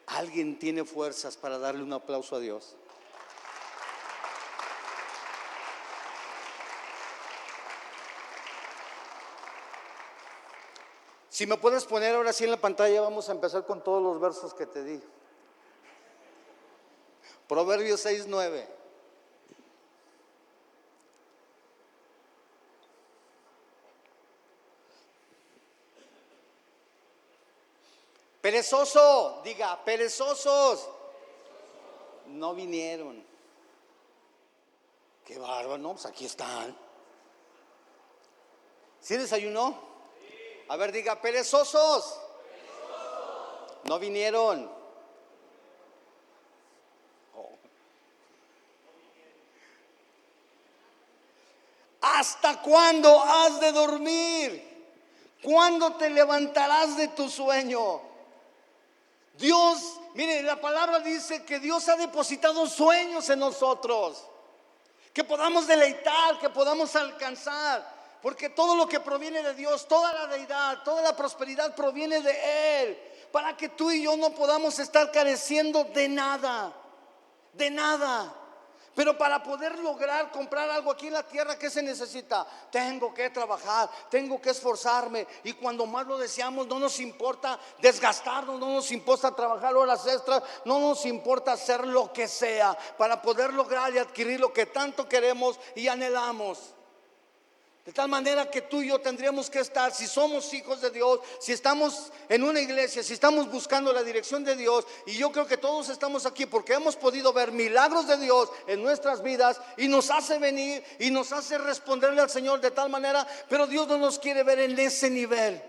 ¿Alguien tiene fuerzas para darle un aplauso a Dios? Si me puedes poner ahora sí en la pantalla, vamos a empezar con todos los versos que te di. Proverbios 6:9. Perezoso, diga, perezosos, no vinieron. Qué bárbaro, no, pues aquí están. ¿Sí desayunó? A ver, diga, perezosos, no vinieron. ¿hasta cuándo has de dormir? ¿Cuándo te levantarás de tu sueño? Dios, mire, la palabra dice que Dios ha depositado sueños en nosotros, que podamos deleitar, que podamos alcanzar. Porque todo lo que proviene de Dios, toda la deidad, toda la prosperidad proviene de Él. Para que tú y yo no podamos estar careciendo de nada, de nada. Pero para poder lograr comprar algo aquí en la tierra, ¿qué se necesita? Tengo que trabajar, tengo que esforzarme. Y cuando más lo deseamos, no nos importa desgastarnos, no nos importa trabajar horas extras, no nos importa hacer lo que sea para poder lograr y adquirir lo que tanto queremos y anhelamos. De tal manera que tú y yo tendríamos que estar, si somos hijos de Dios, si estamos en una iglesia, si estamos buscando la dirección de Dios, y yo creo que todos estamos aquí porque hemos podido ver milagros de Dios en nuestras vidas y nos hace venir y nos hace responderle al Señor de tal manera, pero Dios no nos quiere ver en ese nivel.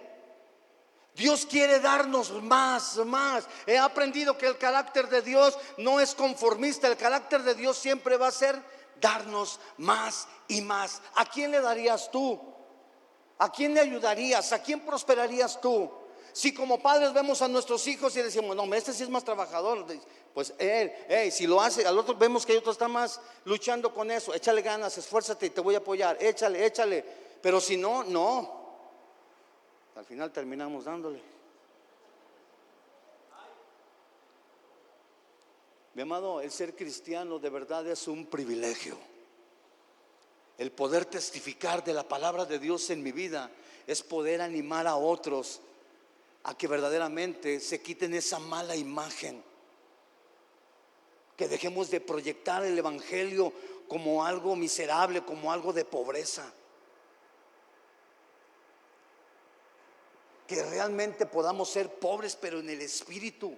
Dios quiere darnos más, más. He aprendido que el carácter de Dios no es conformista, el carácter de Dios siempre va a ser darnos más y más. ¿A quién le darías tú? ¿A quién le ayudarías? ¿A quién prosperarías tú? Si como padres vemos a nuestros hijos y decimos, no, este sí es más trabajador, pues él, si lo hace, al otro vemos que el otro está más luchando con eso, échale ganas, esfuérzate y te voy a apoyar, échale, pero si no, no. Al final terminamos dándole. Mi amado, el ser cristiano de verdad es un privilegio. El poder testificar de la palabra de Dios en mi vida es poder animar a otros a que verdaderamente se quiten esa mala imagen, que dejemos de proyectar el evangelio como algo miserable, como algo de pobreza, que realmente podamos ser pobres pero en el espíritu,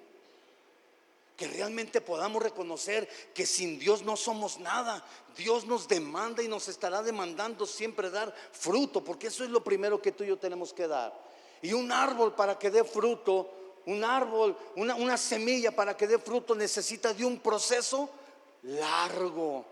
que realmente podamos reconocer que sin Dios no somos nada. Dios nos demanda y nos estará demandando siempre dar fruto, porque eso es lo primero que tú y yo tenemos que dar. Y un árbol para que dé fruto, un árbol, una semilla para que dé fruto necesita de un proceso largo.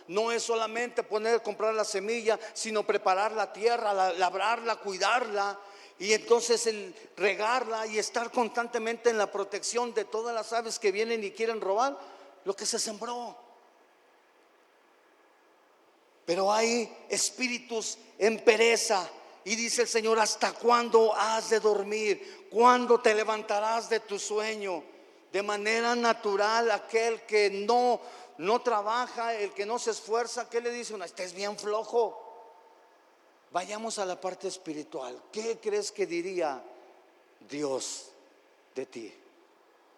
No es solamente comprar la semilla, sino preparar la tierra, labrarla, cuidarla. Y entonces el regarla y estar constantemente en la protección de todas las aves que vienen y quieren robar lo que se sembró. Pero hay espíritus en pereza. Y dice el Señor, ¿hasta cuándo has de dormir? ¿Cuándo te levantarás de tu sueño? De manera natural, aquel que no trabaja, el que no se esfuerza, ¿qué le dice uno? Estés bien flojo. Vayamos a la parte espiritual. ¿Qué crees que diría Dios de ti?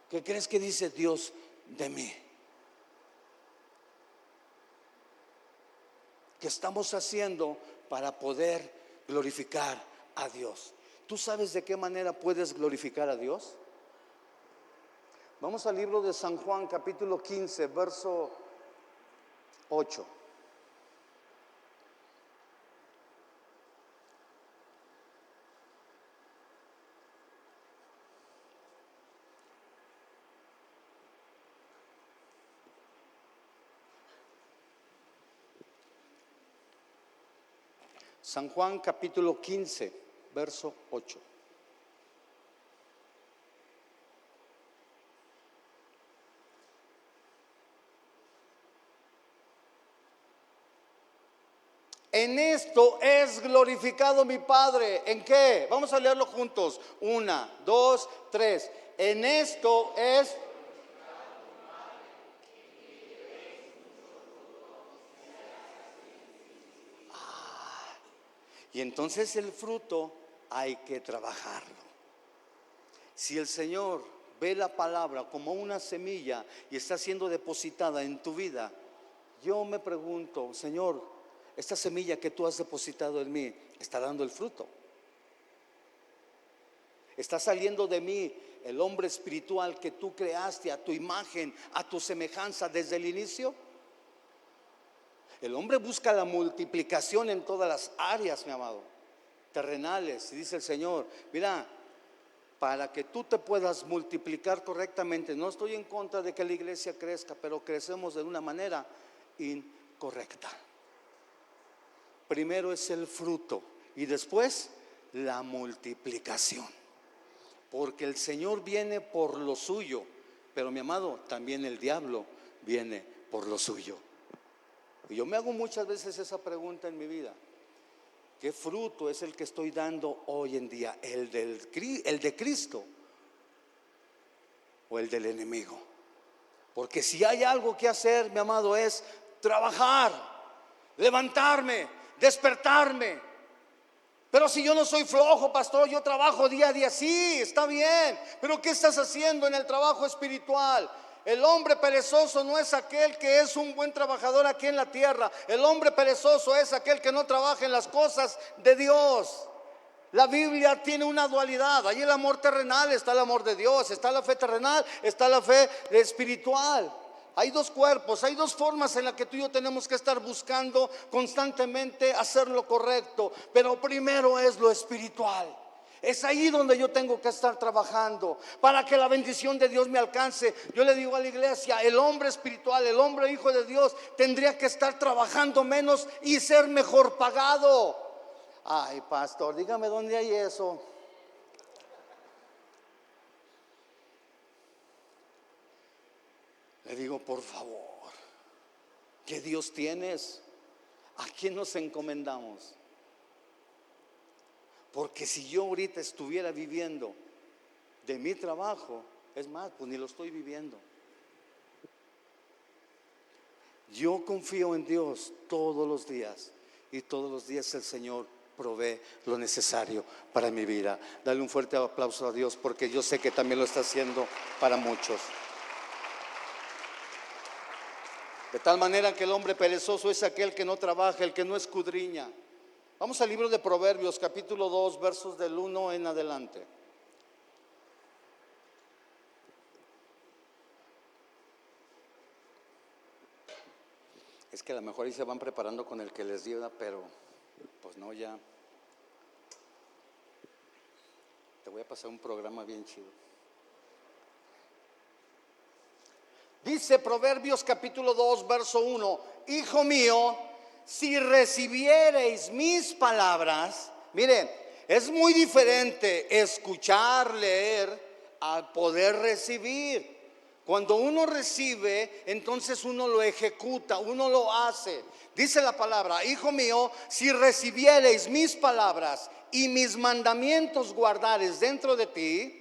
¿Qué crees que dice Dios de mí? ¿Qué estamos haciendo para poder glorificar a Dios? ¿Tú sabes de qué manera puedes glorificar a Dios? Vamos al libro de San Juan, capítulo 15, verso 8. San Juan capítulo 15, verso 8. En esto es glorificado mi Padre. ¿En qué? Vamos a leerlo juntos. 1, 2, 3. En esto es... Y entonces el fruto hay que trabajarlo. Si el Señor ve la palabra como una semilla y está siendo depositada en tu vida, yo me pregunto, Señor, esta semilla que tú has depositado en mí, ¿está dando el fruto? ¿Está saliendo de mí el hombre espiritual que tú creaste a tu imagen, a tu semejanza desde el inicio? El hombre busca la multiplicación en todas las áreas, mi amado, terrenales. Y dice el Señor, mira, para que tú te puedas multiplicar correctamente, no estoy en contra de que la iglesia crezca, pero crecemos de una manera incorrecta. primero es el fruto y después la multiplicación. Porque el Señor viene por lo suyo, pero mi amado, también el diablo viene por lo suyo. Y yo me hago muchas veces esa pregunta en mi vida: ¿qué fruto es el que estoy dando hoy en día? ¿El de Cristo o el del enemigo? Porque si hay algo que hacer, mi amado, es trabajar, levantarme, despertarme. Pero si yo no soy flojo, pastor, yo trabajo día a día. Sí, está bien, pero ¿qué estás haciendo en el trabajo espiritual? El hombre perezoso no es aquel que es un buen trabajador aquí en la tierra. El hombre perezoso es aquel que no trabaja en las cosas de Dios. La Biblia tiene una dualidad. Hay el amor terrenal, está el amor de Dios. Está la fe terrenal, está la fe espiritual. Hay dos cuerpos, hay dos formas en las que tú y yo tenemos que estar buscando constantemente hacer lo correcto. Pero primero es lo espiritual. Es ahí donde yo tengo que estar trabajando para que la bendición de Dios me alcance. Yo le digo a la iglesia: el hombre espiritual, el hombre hijo de Dios, tendría que estar trabajando menos y ser mejor pagado. Ay, pastor, dígame dónde hay eso. Le digo, por favor, ¿qué Dios tienes? ¿A quién nos encomendamos? Porque si yo ahorita estuviera viviendo de mi trabajo, es más, pues ni lo estoy viviendo. Yo confío en Dios todos los días, y todos los días el Señor provee lo necesario para mi vida. Dale un fuerte aplauso a Dios, porque yo sé que también lo está haciendo para muchos. De tal manera que el hombre perezoso es aquel que no trabaja, el que no escudriña. Vamos al libro de Proverbios, capítulo 2, versos del 1 en adelante. Es que a lo mejor ahí se van preparando con el que les diga, pero pues no, ya. Te voy a pasar un programa bien chido. Dice Proverbios capítulo 2, verso 1: Hijo mío, si recibiereis mis palabras. Mire, es muy diferente escuchar, leer, a poder recibir. Cuando uno recibe, entonces uno lo ejecuta, uno lo hace. Dice la palabra: hijo mío, si recibiereis mis palabras y mis mandamientos guardares dentro de ti.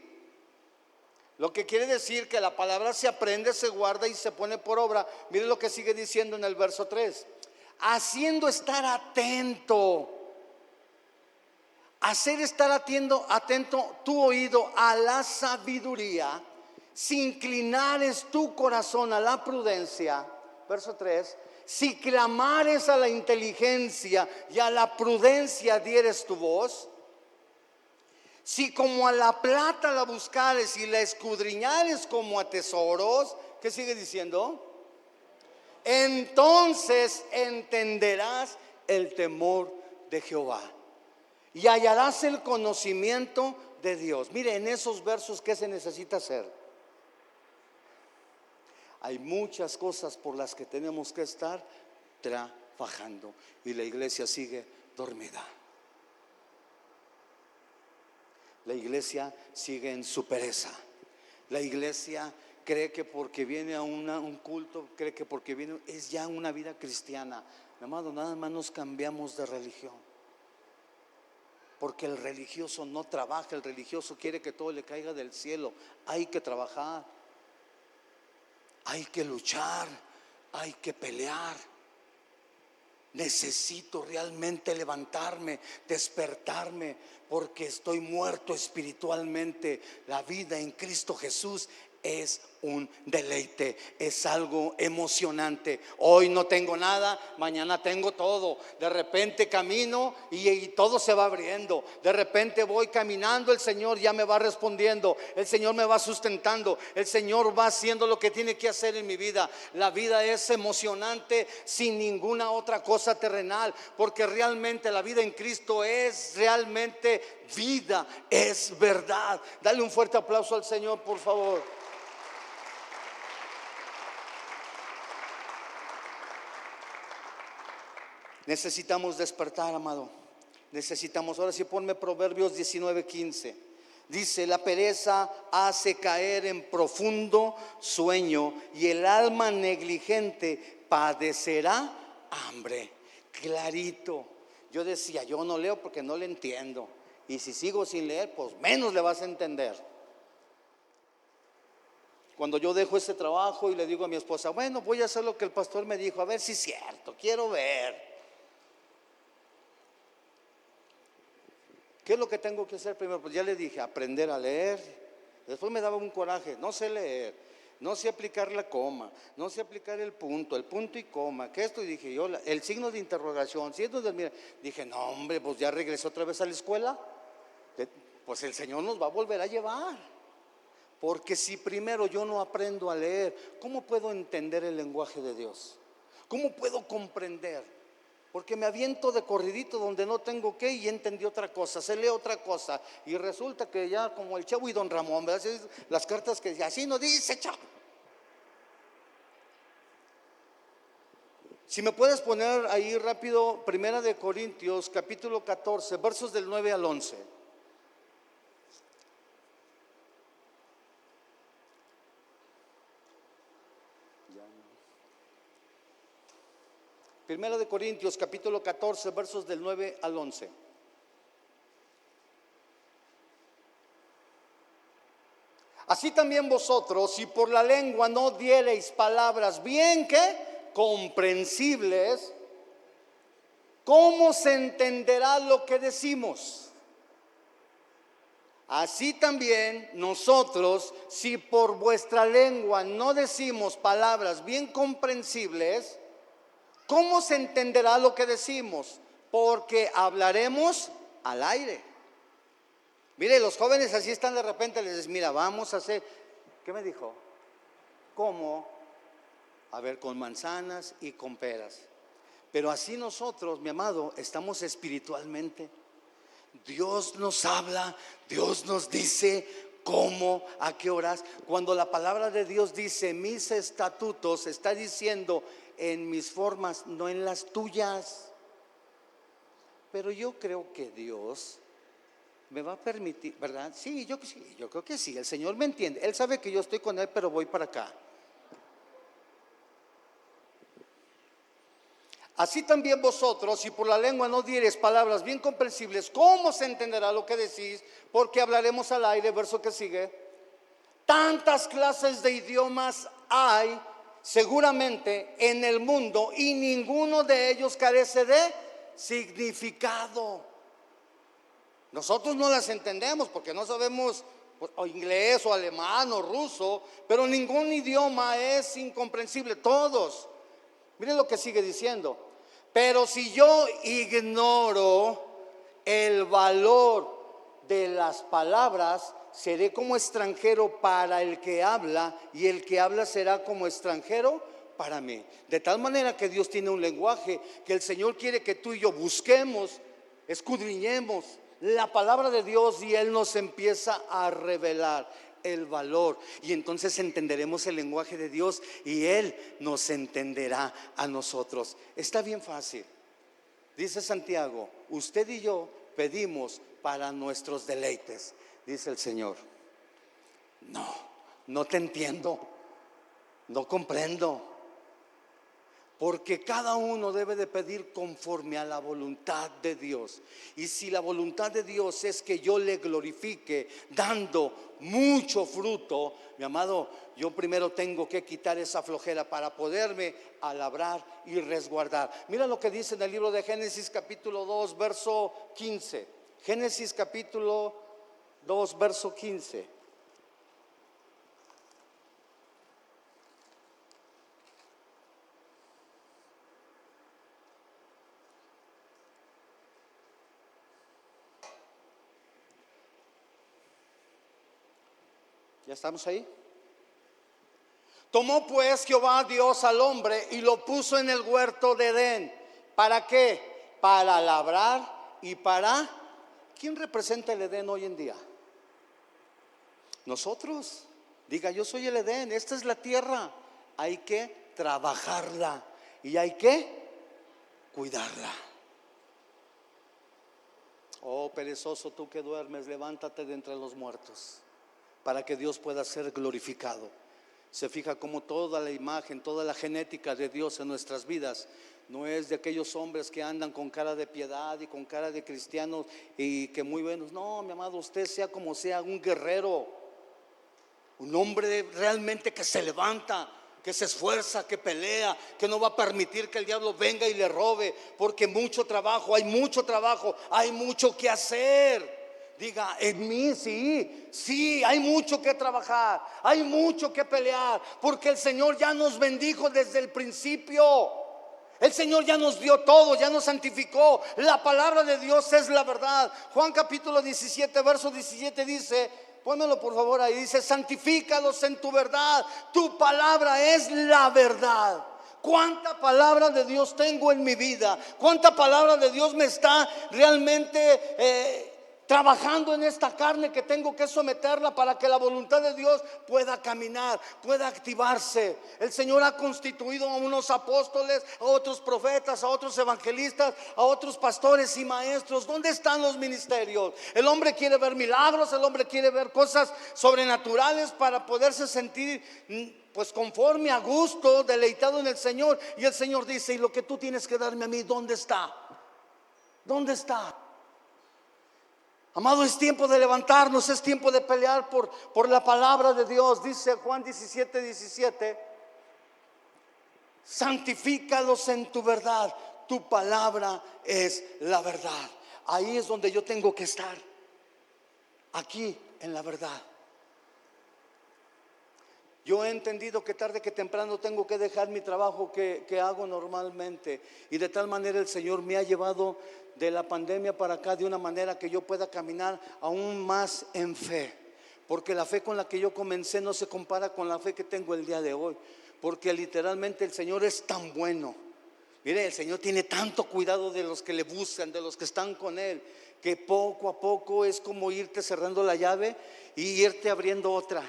Lo que quiere decir que la palabra se aprende, se guarda y se pone por obra. Mire lo que sigue diciendo en el verso 3: haciendo estar atento, hacer estar atento tu oído a la sabiduría, si inclinares tu corazón a la prudencia. Verso 3: si clamares a la inteligencia y a la prudencia dieres tu voz. Si como a la plata la buscares y la escudriñares como a tesoros. ¿Qué sigue diciendo? Entonces entenderás el temor de Jehová y hallarás el conocimiento de Dios. Mire, en esos versos, ¿qué se necesita hacer? Hay muchas cosas por las que tenemos que estar trabajando, y la iglesia sigue dormida. La iglesia sigue en su pereza. La iglesia cree que porque viene a un culto, cree que porque viene, es ya una vida cristiana. Mi amado, nada más nos cambiamos de religión. Porque el religioso no trabaja, el religioso quiere que todo le caiga del cielo. Hay que trabajar, hay que luchar, hay que pelear. Necesito realmente levantarme, despertarme, porque estoy muerto espiritualmente. La vida en Cristo Jesús es un deleite, es algo emocionante. Hoy no tengo nada, mañana tengo todo. De repente camino y todo se va abriendo. De repente voy caminando, el Señor ya me va respondiendo, el Señor me va sustentando, el Señor va haciendo lo que tiene que hacer en mi vida. La vida es emocionante sin ninguna otra cosa terrenal, porque realmente la vida en Cristo es realmente vida, es verdad. Dale un fuerte aplauso al Señor, por favor. Necesitamos despertar, amado. Necesitamos, ahora sí ponme Proverbios 19:15. Dice: la pereza hace caer en profundo sueño y el alma negligente padecerá hambre. Clarito. Yo decía, yo no leo porque no le entiendo. Y si sigo sin leer, pues menos le vas a entender. Cuando yo dejo ese trabajo y le digo a mi esposa, bueno, voy a hacer lo que el pastor me dijo, a ver si es cierto, quiero ver. ¿Qué es lo que tengo que hacer primero? Pues ya le dije, aprender a leer. Después me daba un coraje, no sé leer, no sé aplicar la coma, no sé aplicar el punto y coma, que esto, y dije yo, el signo de interrogación, dije, no hombre, pues ya regresé otra vez a la escuela, pues el Señor nos va a volver a llevar. Porque si primero yo no aprendo a leer, ¿cómo puedo entender el lenguaje de Dios? ¿Cómo puedo comprender? Porque me aviento de corridito donde no tengo que y entendí otra cosa, se lee otra cosa. Y resulta que ya como el Chavo y Don Ramón, ¿verdad? Las cartas que así no dice, Chavo. Si me puedes poner ahí rápido, Primera de Corintios, capítulo 14, versos del 9 al 11. Primera de Corintios, capítulo 14, versos del 9 al 11. Así también vosotros, si por la lengua no diereis palabras bien que comprensibles, ¿cómo se entenderá lo que decimos? Así también nosotros, si por vuestra lengua no decimos palabras bien comprensibles, ¿cómo se entenderá lo que decimos? Porque hablaremos al aire. Mire, los jóvenes así están de repente, les dicen, mira, vamos a hacer, ¿qué me dijo? ¿Cómo? A ver, con manzanas y con peras. Pero así nosotros, mi amado, estamos espiritualmente. Dios nos habla, Dios nos dice cómo, a qué horas. Cuando la palabra de Dios dice mis estatutos, está diciendo en mis formas, no en las tuyas. Pero yo creo que Dios me va a permitir, ¿verdad? Sí, yo creo que sí, el Señor me entiende. Él sabe que yo estoy con Él, pero voy para acá. Así también vosotros, si por la lengua no diereis palabras bien comprensibles, ¿cómo se entenderá lo que decís? Porque hablaremos al aire, verso que sigue. Tantas clases de idiomas hay seguramente en el mundo y ninguno de ellos carece de significado. Nosotros no las entendemos porque no sabemos o inglés o alemán o ruso, pero ningún idioma es incomprensible, todos. Miren lo que sigue diciendo. Pero si yo ignoro el valor de las palabras, seré como extranjero para el que habla y el que habla será como extranjero para mí. De tal manera que Dios tiene un lenguaje que el Señor quiere que tú y yo busquemos, escudriñemos la palabra de Dios y Él nos empieza a revelar el valor y entonces entenderemos el lenguaje de Dios y Él nos entenderá a nosotros. Está bien fácil. Dice Santiago, usted y yo pedimos para nuestros deleites. Dice el Señor, no te entiendo, no comprendo. Porque cada uno debe de pedir conforme a la voluntad de Dios. Y si la voluntad de Dios es que yo le glorifique dando mucho fruto, mi amado, yo primero tengo que quitar esa flojera para poderme labrar y resguardar. Mira lo que dice en el libro de Génesis capítulo 2, verso 15. Génesis capítulo 2, verso 15. ¿Ya estamos ahí? Tomó pues Jehová Dios al hombre y lo puso en el huerto de Edén. ¿Para qué? Para labrar y para... ¿Quién representa el Edén hoy en día? Nosotros. Diga, yo soy el Edén, esta es la tierra. Hay que trabajarla y hay que cuidarla. Oh perezoso, tú que duermes, levántate de entre los muertos, para que Dios pueda ser glorificado. Se fija como toda la imagen, toda la genética de Dios en nuestras vidas no es de aquellos hombres que andan con cara de piedad y con cara de cristianos y que muy buenos. No, mi amado, usted sea como sea, un guerrero, un hombre realmente que se levanta, que se esfuerza, que pelea, que no va a permitir que el diablo venga y le robe, porque mucho trabajo, hay mucho que hacer. Diga, en mí sí, hay mucho que trabajar, hay mucho que pelear, porque el Señor ya nos bendijo desde el principio. El Señor ya nos dio todo, ya nos santificó. La palabra de Dios es la verdad. Juan capítulo 17, verso 17 dice, pónmelo por favor ahí, dice: santifícalos en tu verdad, tu palabra es la verdad. ¿Cuánta palabra de Dios tengo en mi vida? ¿Cuánta palabra de Dios me está realmente trabajando en esta carne que tengo que someterla para que la voluntad de Dios pueda caminar, pueda activarse? El Señor ha constituido a unos apóstoles, a otros profetas, a otros evangelistas, a otros pastores y maestros. ¿Dónde están los ministerios? El hombre quiere ver milagros, el hombre quiere ver cosas sobrenaturales para poderse sentir pues conforme, a gusto, deleitado en el Señor. Y el Señor dice: y lo que tú tienes que darme a mí, ¿dónde está? ¿Dónde está? Amado, es tiempo de levantarnos, es tiempo de pelear por la palabra de Dios. Dice Juan 17, 17: santifícalos en tu verdad, tu palabra es la verdad. Ahí es donde yo tengo que estar, aquí en la verdad. Yo he entendido que tarde que temprano tengo que dejar mi trabajo que hago normalmente, y de tal manera el Señor me ha llevado de la pandemia para acá de una manera que yo pueda caminar aún más en fe, porque la fe con la que yo comencé no se compara con la fe que tengo el día de hoy, porque literalmente el Señor es tan bueno. Mire, el Señor tiene tanto cuidado de los que le buscan, de los que están con Él, que poco a poco es como irte cerrando la llave y irte abriendo otra.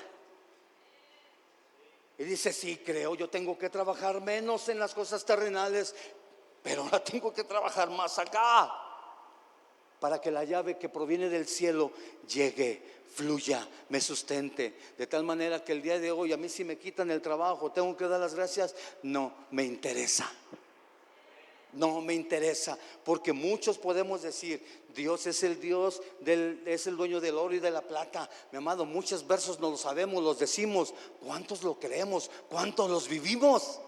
Y dice: sí, creo, yo tengo que trabajar menos en las cosas terrenales, pero ahora tengo que trabajar más acá, para que la llave que proviene del cielo llegue, fluya, me sustente. De tal manera que el día de hoy, a mí si me quitan el trabajo, tengo que dar las gracias. No me interesa. No me interesa, porque muchos podemos decir: Dios es el Dios es el dueño del oro y de la plata. Mi amado, muchos versos no los sabemos, los decimos. ¿Cuántos lo creemos? ¿Cuántos los vivimos?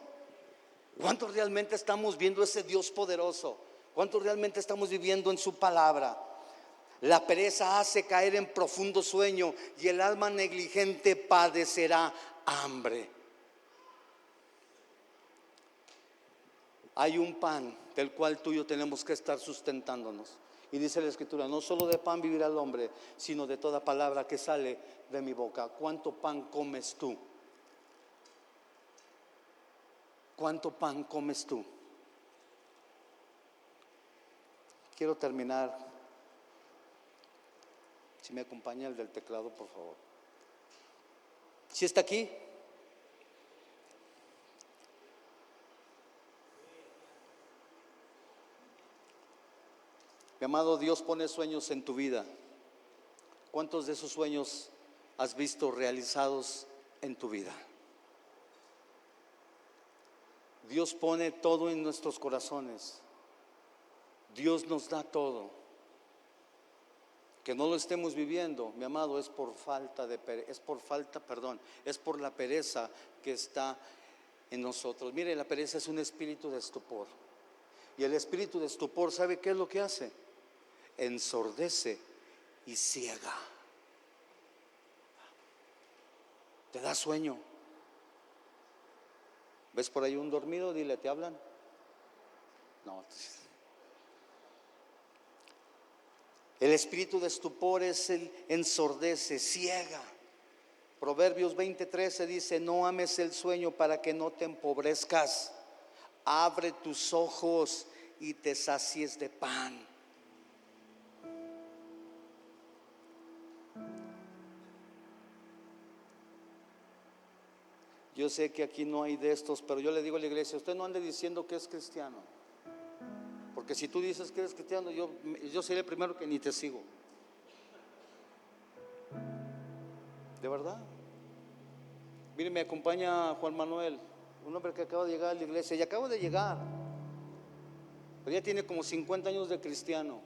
¿Cuántos realmente estamos viendo ese Dios poderoso? ¿Cuántos realmente estamos viviendo en su palabra? La pereza hace caer en profundo sueño, y el alma negligente padecerá hambre. Hay un pan del cual tú y yo tenemos que estar sustentándonos. Y dice la Escritura: no solo de pan vivirá el hombre, sino de toda palabra que sale de mi boca. ¿Cuánto pan comes tú? ¿Cuánto pan comes tú? Quiero terminar. Si me acompaña el del teclado, por favor. ¿Sí está aquí? Mi amado, Dios pone sueños en tu vida. ¿Cuántos de esos sueños has visto realizados en tu vida? Dios pone todo en nuestros corazones. Dios nos da todo. Que no lo estemos viviendo, mi amado, es por la pereza que está en nosotros. Mire, la pereza es un espíritu de estupor. Y el espíritu de estupor, ¿sabe qué es lo que hace? Ensordece y ciega. Te da sueño. ¿Ves por ahí un dormido? Dile: ¿te hablan? No. El espíritu de estupor es el ensordece, ciega. Proverbios 20:13 dice: no ames el sueño para que no te empobrezcas. Abre tus ojos y te sacies de pan. Yo sé que aquí no hay de estos, pero yo le digo a la iglesia: usted no ande diciendo que es cristiano. Porque si tú dices que eres cristiano, yo seré el primero que ni te sigo. De verdad. Mire, me acompaña Juan Manuel, un hombre que acaba de llegar a la iglesia, y acaba de llegar, pero ya tiene como 50 años de cristiano.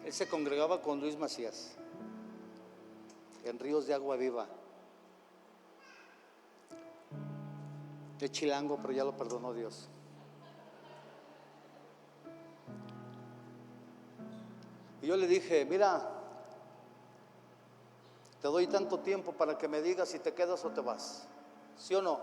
Él se congregaba con Luis Macías en Ríos de Agua Viva. Es chilango, pero ya lo perdonó Dios. Y yo le dije, mira, te doy tanto tiempo para que me digas si te quedas o te vas, ¿sí o no?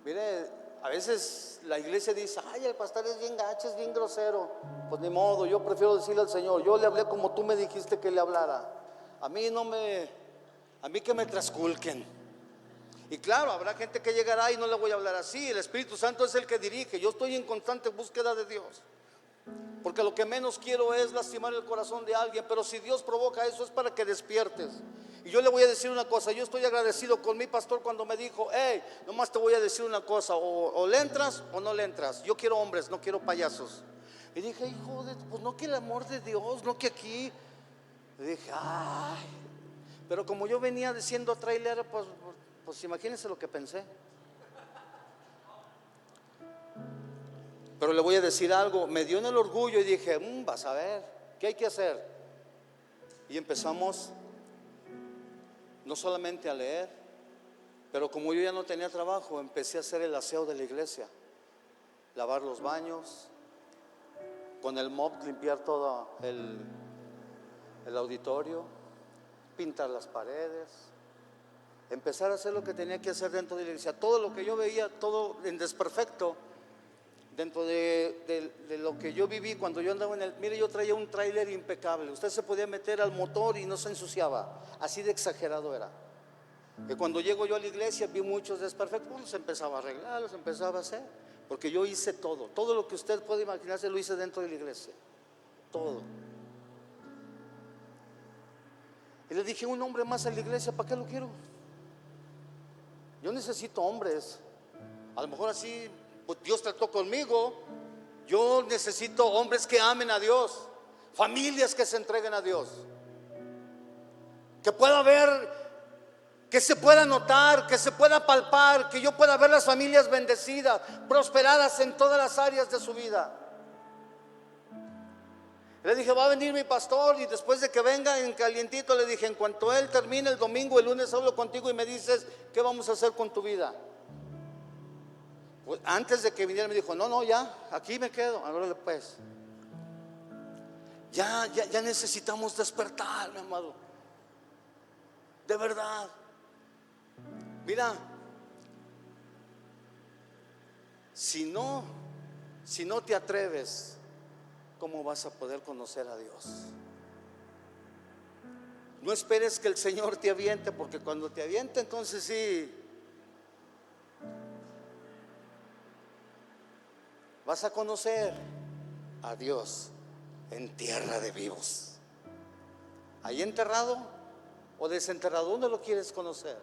Mire, a veces la iglesia dice, ay, el pastor es bien gacho, es bien grosero. Pues ni modo, yo prefiero decirle al Señor, yo le hablé como tú me dijiste que le hablara. A mí que me trasculquen. Y claro, habrá gente que llegará y no le voy a hablar así. El Espíritu Santo es el que dirige. Yo estoy en constante búsqueda de Dios, porque lo que menos quiero es lastimar el corazón de alguien. Pero si Dios provoca eso, es para que despiertes. Y yo le voy a decir una cosa, yo estoy agradecido con mi pastor cuando me dijo, hey, nomás te voy a decir una cosa, o le entras o no le entras. Yo quiero hombres, no quiero payasos. Y dije, hijo de, pues no, que el amor de Dios, no que aquí. Y dije, ay, pero como yo venía diciendo trailer, pues imagínense lo que pensé. Pero le voy a decir algo, me dio en el orgullo y dije, vas a ver, ¿qué hay que hacer? Y empezamos no solamente a leer, pero como yo ya no tenía trabajo, empecé a hacer el aseo de la iglesia, lavar los baños, con el mop limpiar todo el auditorio, pintar las paredes, empezar a hacer lo que tenía que hacer dentro de la iglesia. Todo lo que yo veía, todo en desperfecto, dentro de lo que yo viví cuando yo andaba mire, yo traía un tráiler impecable, usted se podía meter al motor y no se ensuciaba, así de exagerado era. Que cuando llego yo a la iglesia vi muchos desperfectos, los empezaba a arreglar, los empezaba a hacer, porque yo hice todo lo que usted puede imaginarse lo hice dentro de la iglesia, todo. Y le dije, un hombre más a la iglesia, ¿para qué lo quiero? Yo necesito hombres. A lo mejor así pues Dios trató conmigo. Yo necesito hombres que amen a Dios, familias que se entreguen a Dios, que pueda ver, que se pueda notar, que se pueda palpar, que yo pueda ver las familias bendecidas, prosperadas en todas las áreas de su vida. Le dije, va a venir mi pastor, y después de que venga en calientito le dije, en cuanto él termine el domingo, el lunes hablo contigo y me dices, ¿qué vamos a hacer con tu vida? Pues antes de que viniera me dijo, no, ya, aquí me quedo. Ahora pues, ya necesitamos despertar, mi amado. De verdad. Mira, si no te atreves, ¿cómo vas a poder conocer a Dios? No esperes que el Señor te aviente, porque cuando te aviente, entonces sí vas a conocer a Dios en tierra de vivos. Ahí enterrado o desenterrado, ¿dónde lo quieres conocer?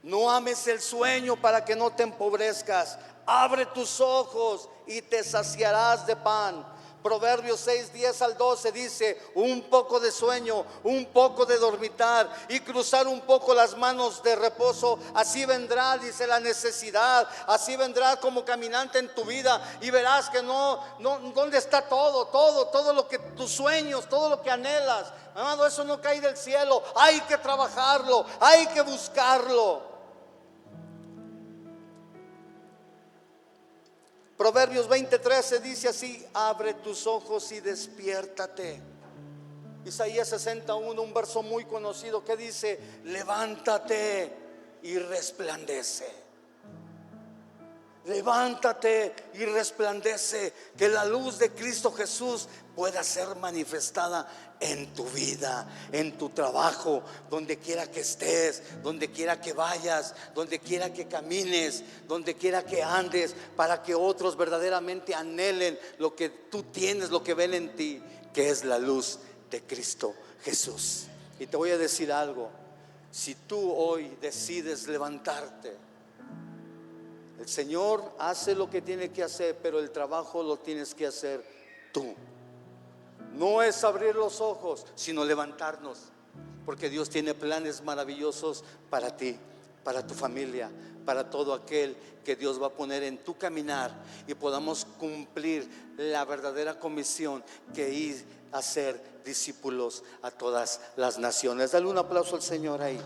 No ames el sueño para que no te empobrezcas. Abre tus ojos y te saciarás de pan. Proverbios 6:10-12 dice, un poco de sueño, un poco de dormitar y cruzar un poco las manos de reposo. Así vendrá, dice, la necesidad. Así vendrá como caminante en tu vida y verás que no, ¿dónde está todo lo que tus sueños, todo lo que anhelas? Amado, eso no cae del cielo. Hay que trabajarlo, hay que buscarlo. Proverbios 20:13 dice así, abre tus ojos y despiértate. Isaías 61, un verso muy conocido que dice, levántate y resplandece. Levántate y resplandece, que la luz de Cristo Jesús pueda ser manifestada en tu vida, en tu trabajo, donde quiera que estés, donde quiera que vayas, donde quiera que camines, donde quiera que andes, para que otros verdaderamente anhelen lo que tú tienes, lo que ven en ti, que es la luz de Cristo Jesús. Y te voy a decir algo, Si tú hoy decides levantarte, el Señor hace lo que tiene que hacer, pero el trabajo lo tienes que hacer tú. No es abrir los ojos, sino levantarnos, porque Dios tiene planes maravillosos para ti, para tu familia, para todo aquel que Dios va a poner en tu caminar, y podamos cumplir la verdadera comisión, que ir a ser discípulos a todas las naciones. Dale un aplauso al Señor ahí.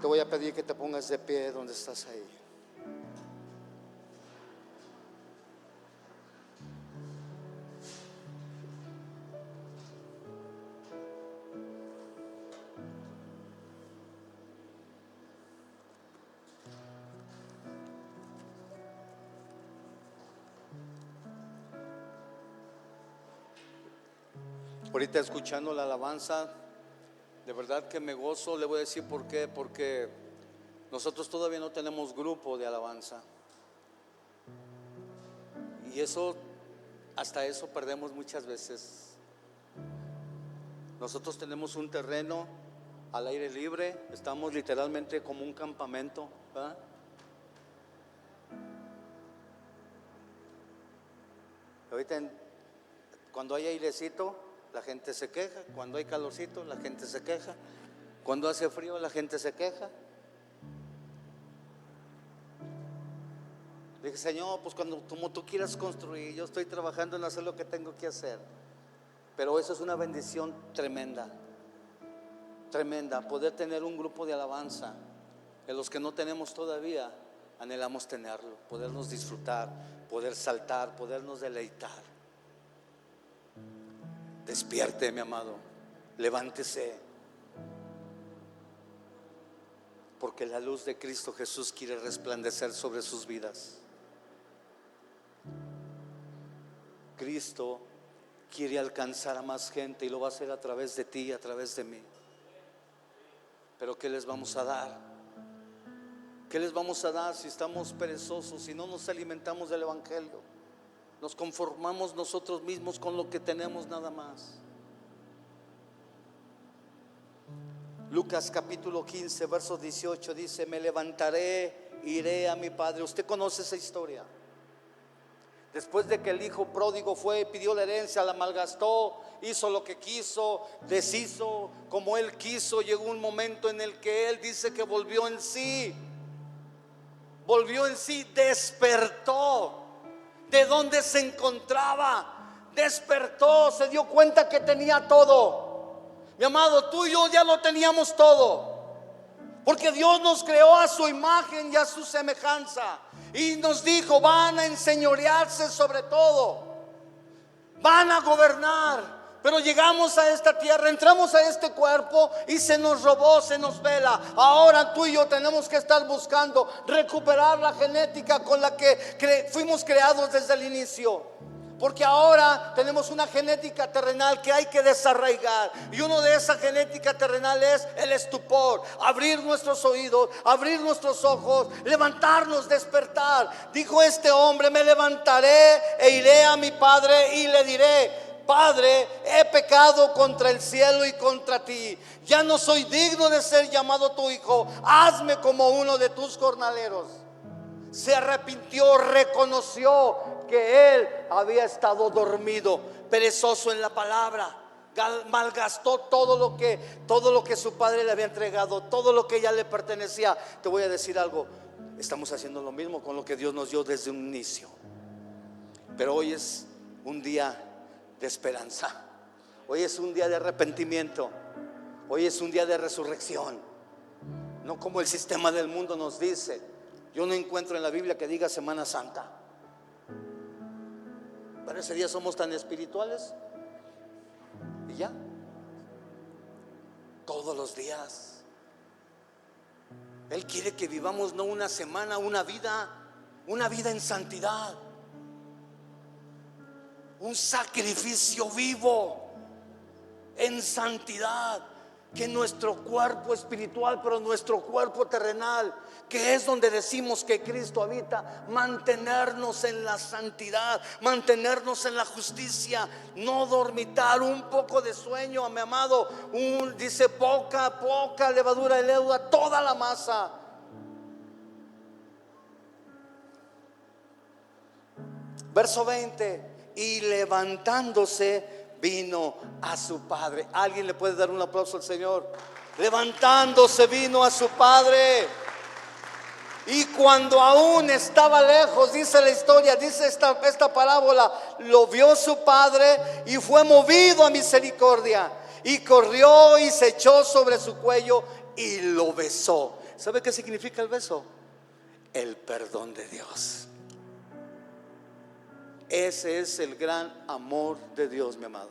Te voy a pedir que te pongas de pie donde estás ahí. Ahorita escuchando la alabanza, de verdad que me gozo. Le voy a decir por qué. Porque nosotros todavía no tenemos grupo de alabanza, y eso, hasta eso perdemos muchas veces. Nosotros tenemos un terreno al aire libre, estamos literalmente como un campamento, ¿verdad? Ahorita cuando hay airecito, la gente se queja. Cuando hay calorcito, la gente se queja. Cuando hace frío, la gente se queja. Dije, Señor, pues como tú quieras construir, yo estoy trabajando en hacer lo que tengo que hacer. Pero eso es una bendición tremenda, tremenda, poder tener un grupo de alabanza. De los que no tenemos todavía, anhelamos tenerlo, podernos disfrutar, poder saltar, podernos deleitar. Despierte, mi amado, levántese, porque la luz de Cristo Jesús quiere resplandecer sobre sus vidas. Cristo quiere alcanzar a más gente, y lo va a hacer a través de ti, a través de mí. Pero ¿qué les vamos a dar? ¿Qué les vamos a dar si estamos perezosos, si no nos alimentamos del Evangelio? Nos conformamos nosotros mismos con lo que tenemos nada más. Lucas capítulo 15, verso 18 dice: me levantaré, iré a mi padre. Usted conoce esa historia. Después de que el hijo pródigo fue, pidió la herencia, la malgastó, hizo lo que quiso, deshizo como él quiso, llegó un momento en el que él dice que volvió en sí, despertó de donde se encontraba, despertó, se dio cuenta que tenía todo. Mi amado, tú y yo ya lo teníamos todo, porque Dios nos creó a su imagen y a su semejanza, y nos dijo: van a enseñorearse sobre todo, van a gobernar. Pero llegamos a esta tierra, entramos a este cuerpo y se nos robó, se nos vela. Ahora tú y yo tenemos que estar buscando recuperar la genética con la que fuimos creados desde el inicio, porque ahora tenemos una genética terrenal que hay que desarraigar, y uno de esa genética terrenal es el estupor. Abrir nuestros oídos, abrir nuestros ojos, levantarnos, despertar. Dijo este hombre: me levantaré e iré a mi padre y le diré: Padre, he pecado contra el cielo y contra ti, ya no soy digno de ser llamado tu hijo, hazme como uno de tus jornaleros. Se arrepintió, reconoció que él había estado dormido, perezoso en la palabra, malgastó todo lo que su padre le había entregado, todo lo que ya le pertenecía. Te voy a decir algo: estamos haciendo lo mismo con lo que Dios nos dio desde un inicio. Pero hoy es un día de esperanza, hoy es un día de arrepentimiento, hoy es un día de resurrección. No como el sistema del mundo nos dice. Yo no encuentro en la Biblia que diga Semana Santa, pero ese día somos tan espirituales y ya, todos los días Él quiere que vivamos no una semana, una vida en santidad, un sacrificio vivo en santidad. que nuestro cuerpo espiritual, pero nuestro cuerpo terrenal, que es donde decimos que Cristo habita, mantenernos en la santidad, mantenernos en la justicia, no dormitar, un poco de sueño, mi amado, dice poca levadura leuda toda la masa. Verso 20, y levantándose vino a su padre. ¿Alguien le puede dar un aplauso al Señor? Levantándose vino a su padre. Y cuando aún estaba lejos, dice la historia, dice esta parábola, lo vio su padre y fue movido a misericordia. Y corrió y se echó sobre su cuello y lo besó. ¿Sabe qué significa el beso? El perdón de Dios. Ese es el gran amor de Dios, mi amado.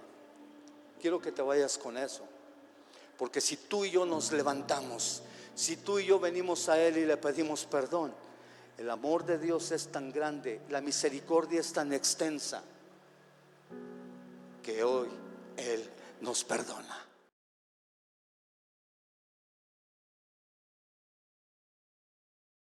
Quiero que te vayas con eso, porque si tú y yo nos levantamos, si tú y yo venimos a Él y le pedimos perdón, el amor de Dios es tan grande, la misericordia es tan extensa, que hoy Él nos perdona.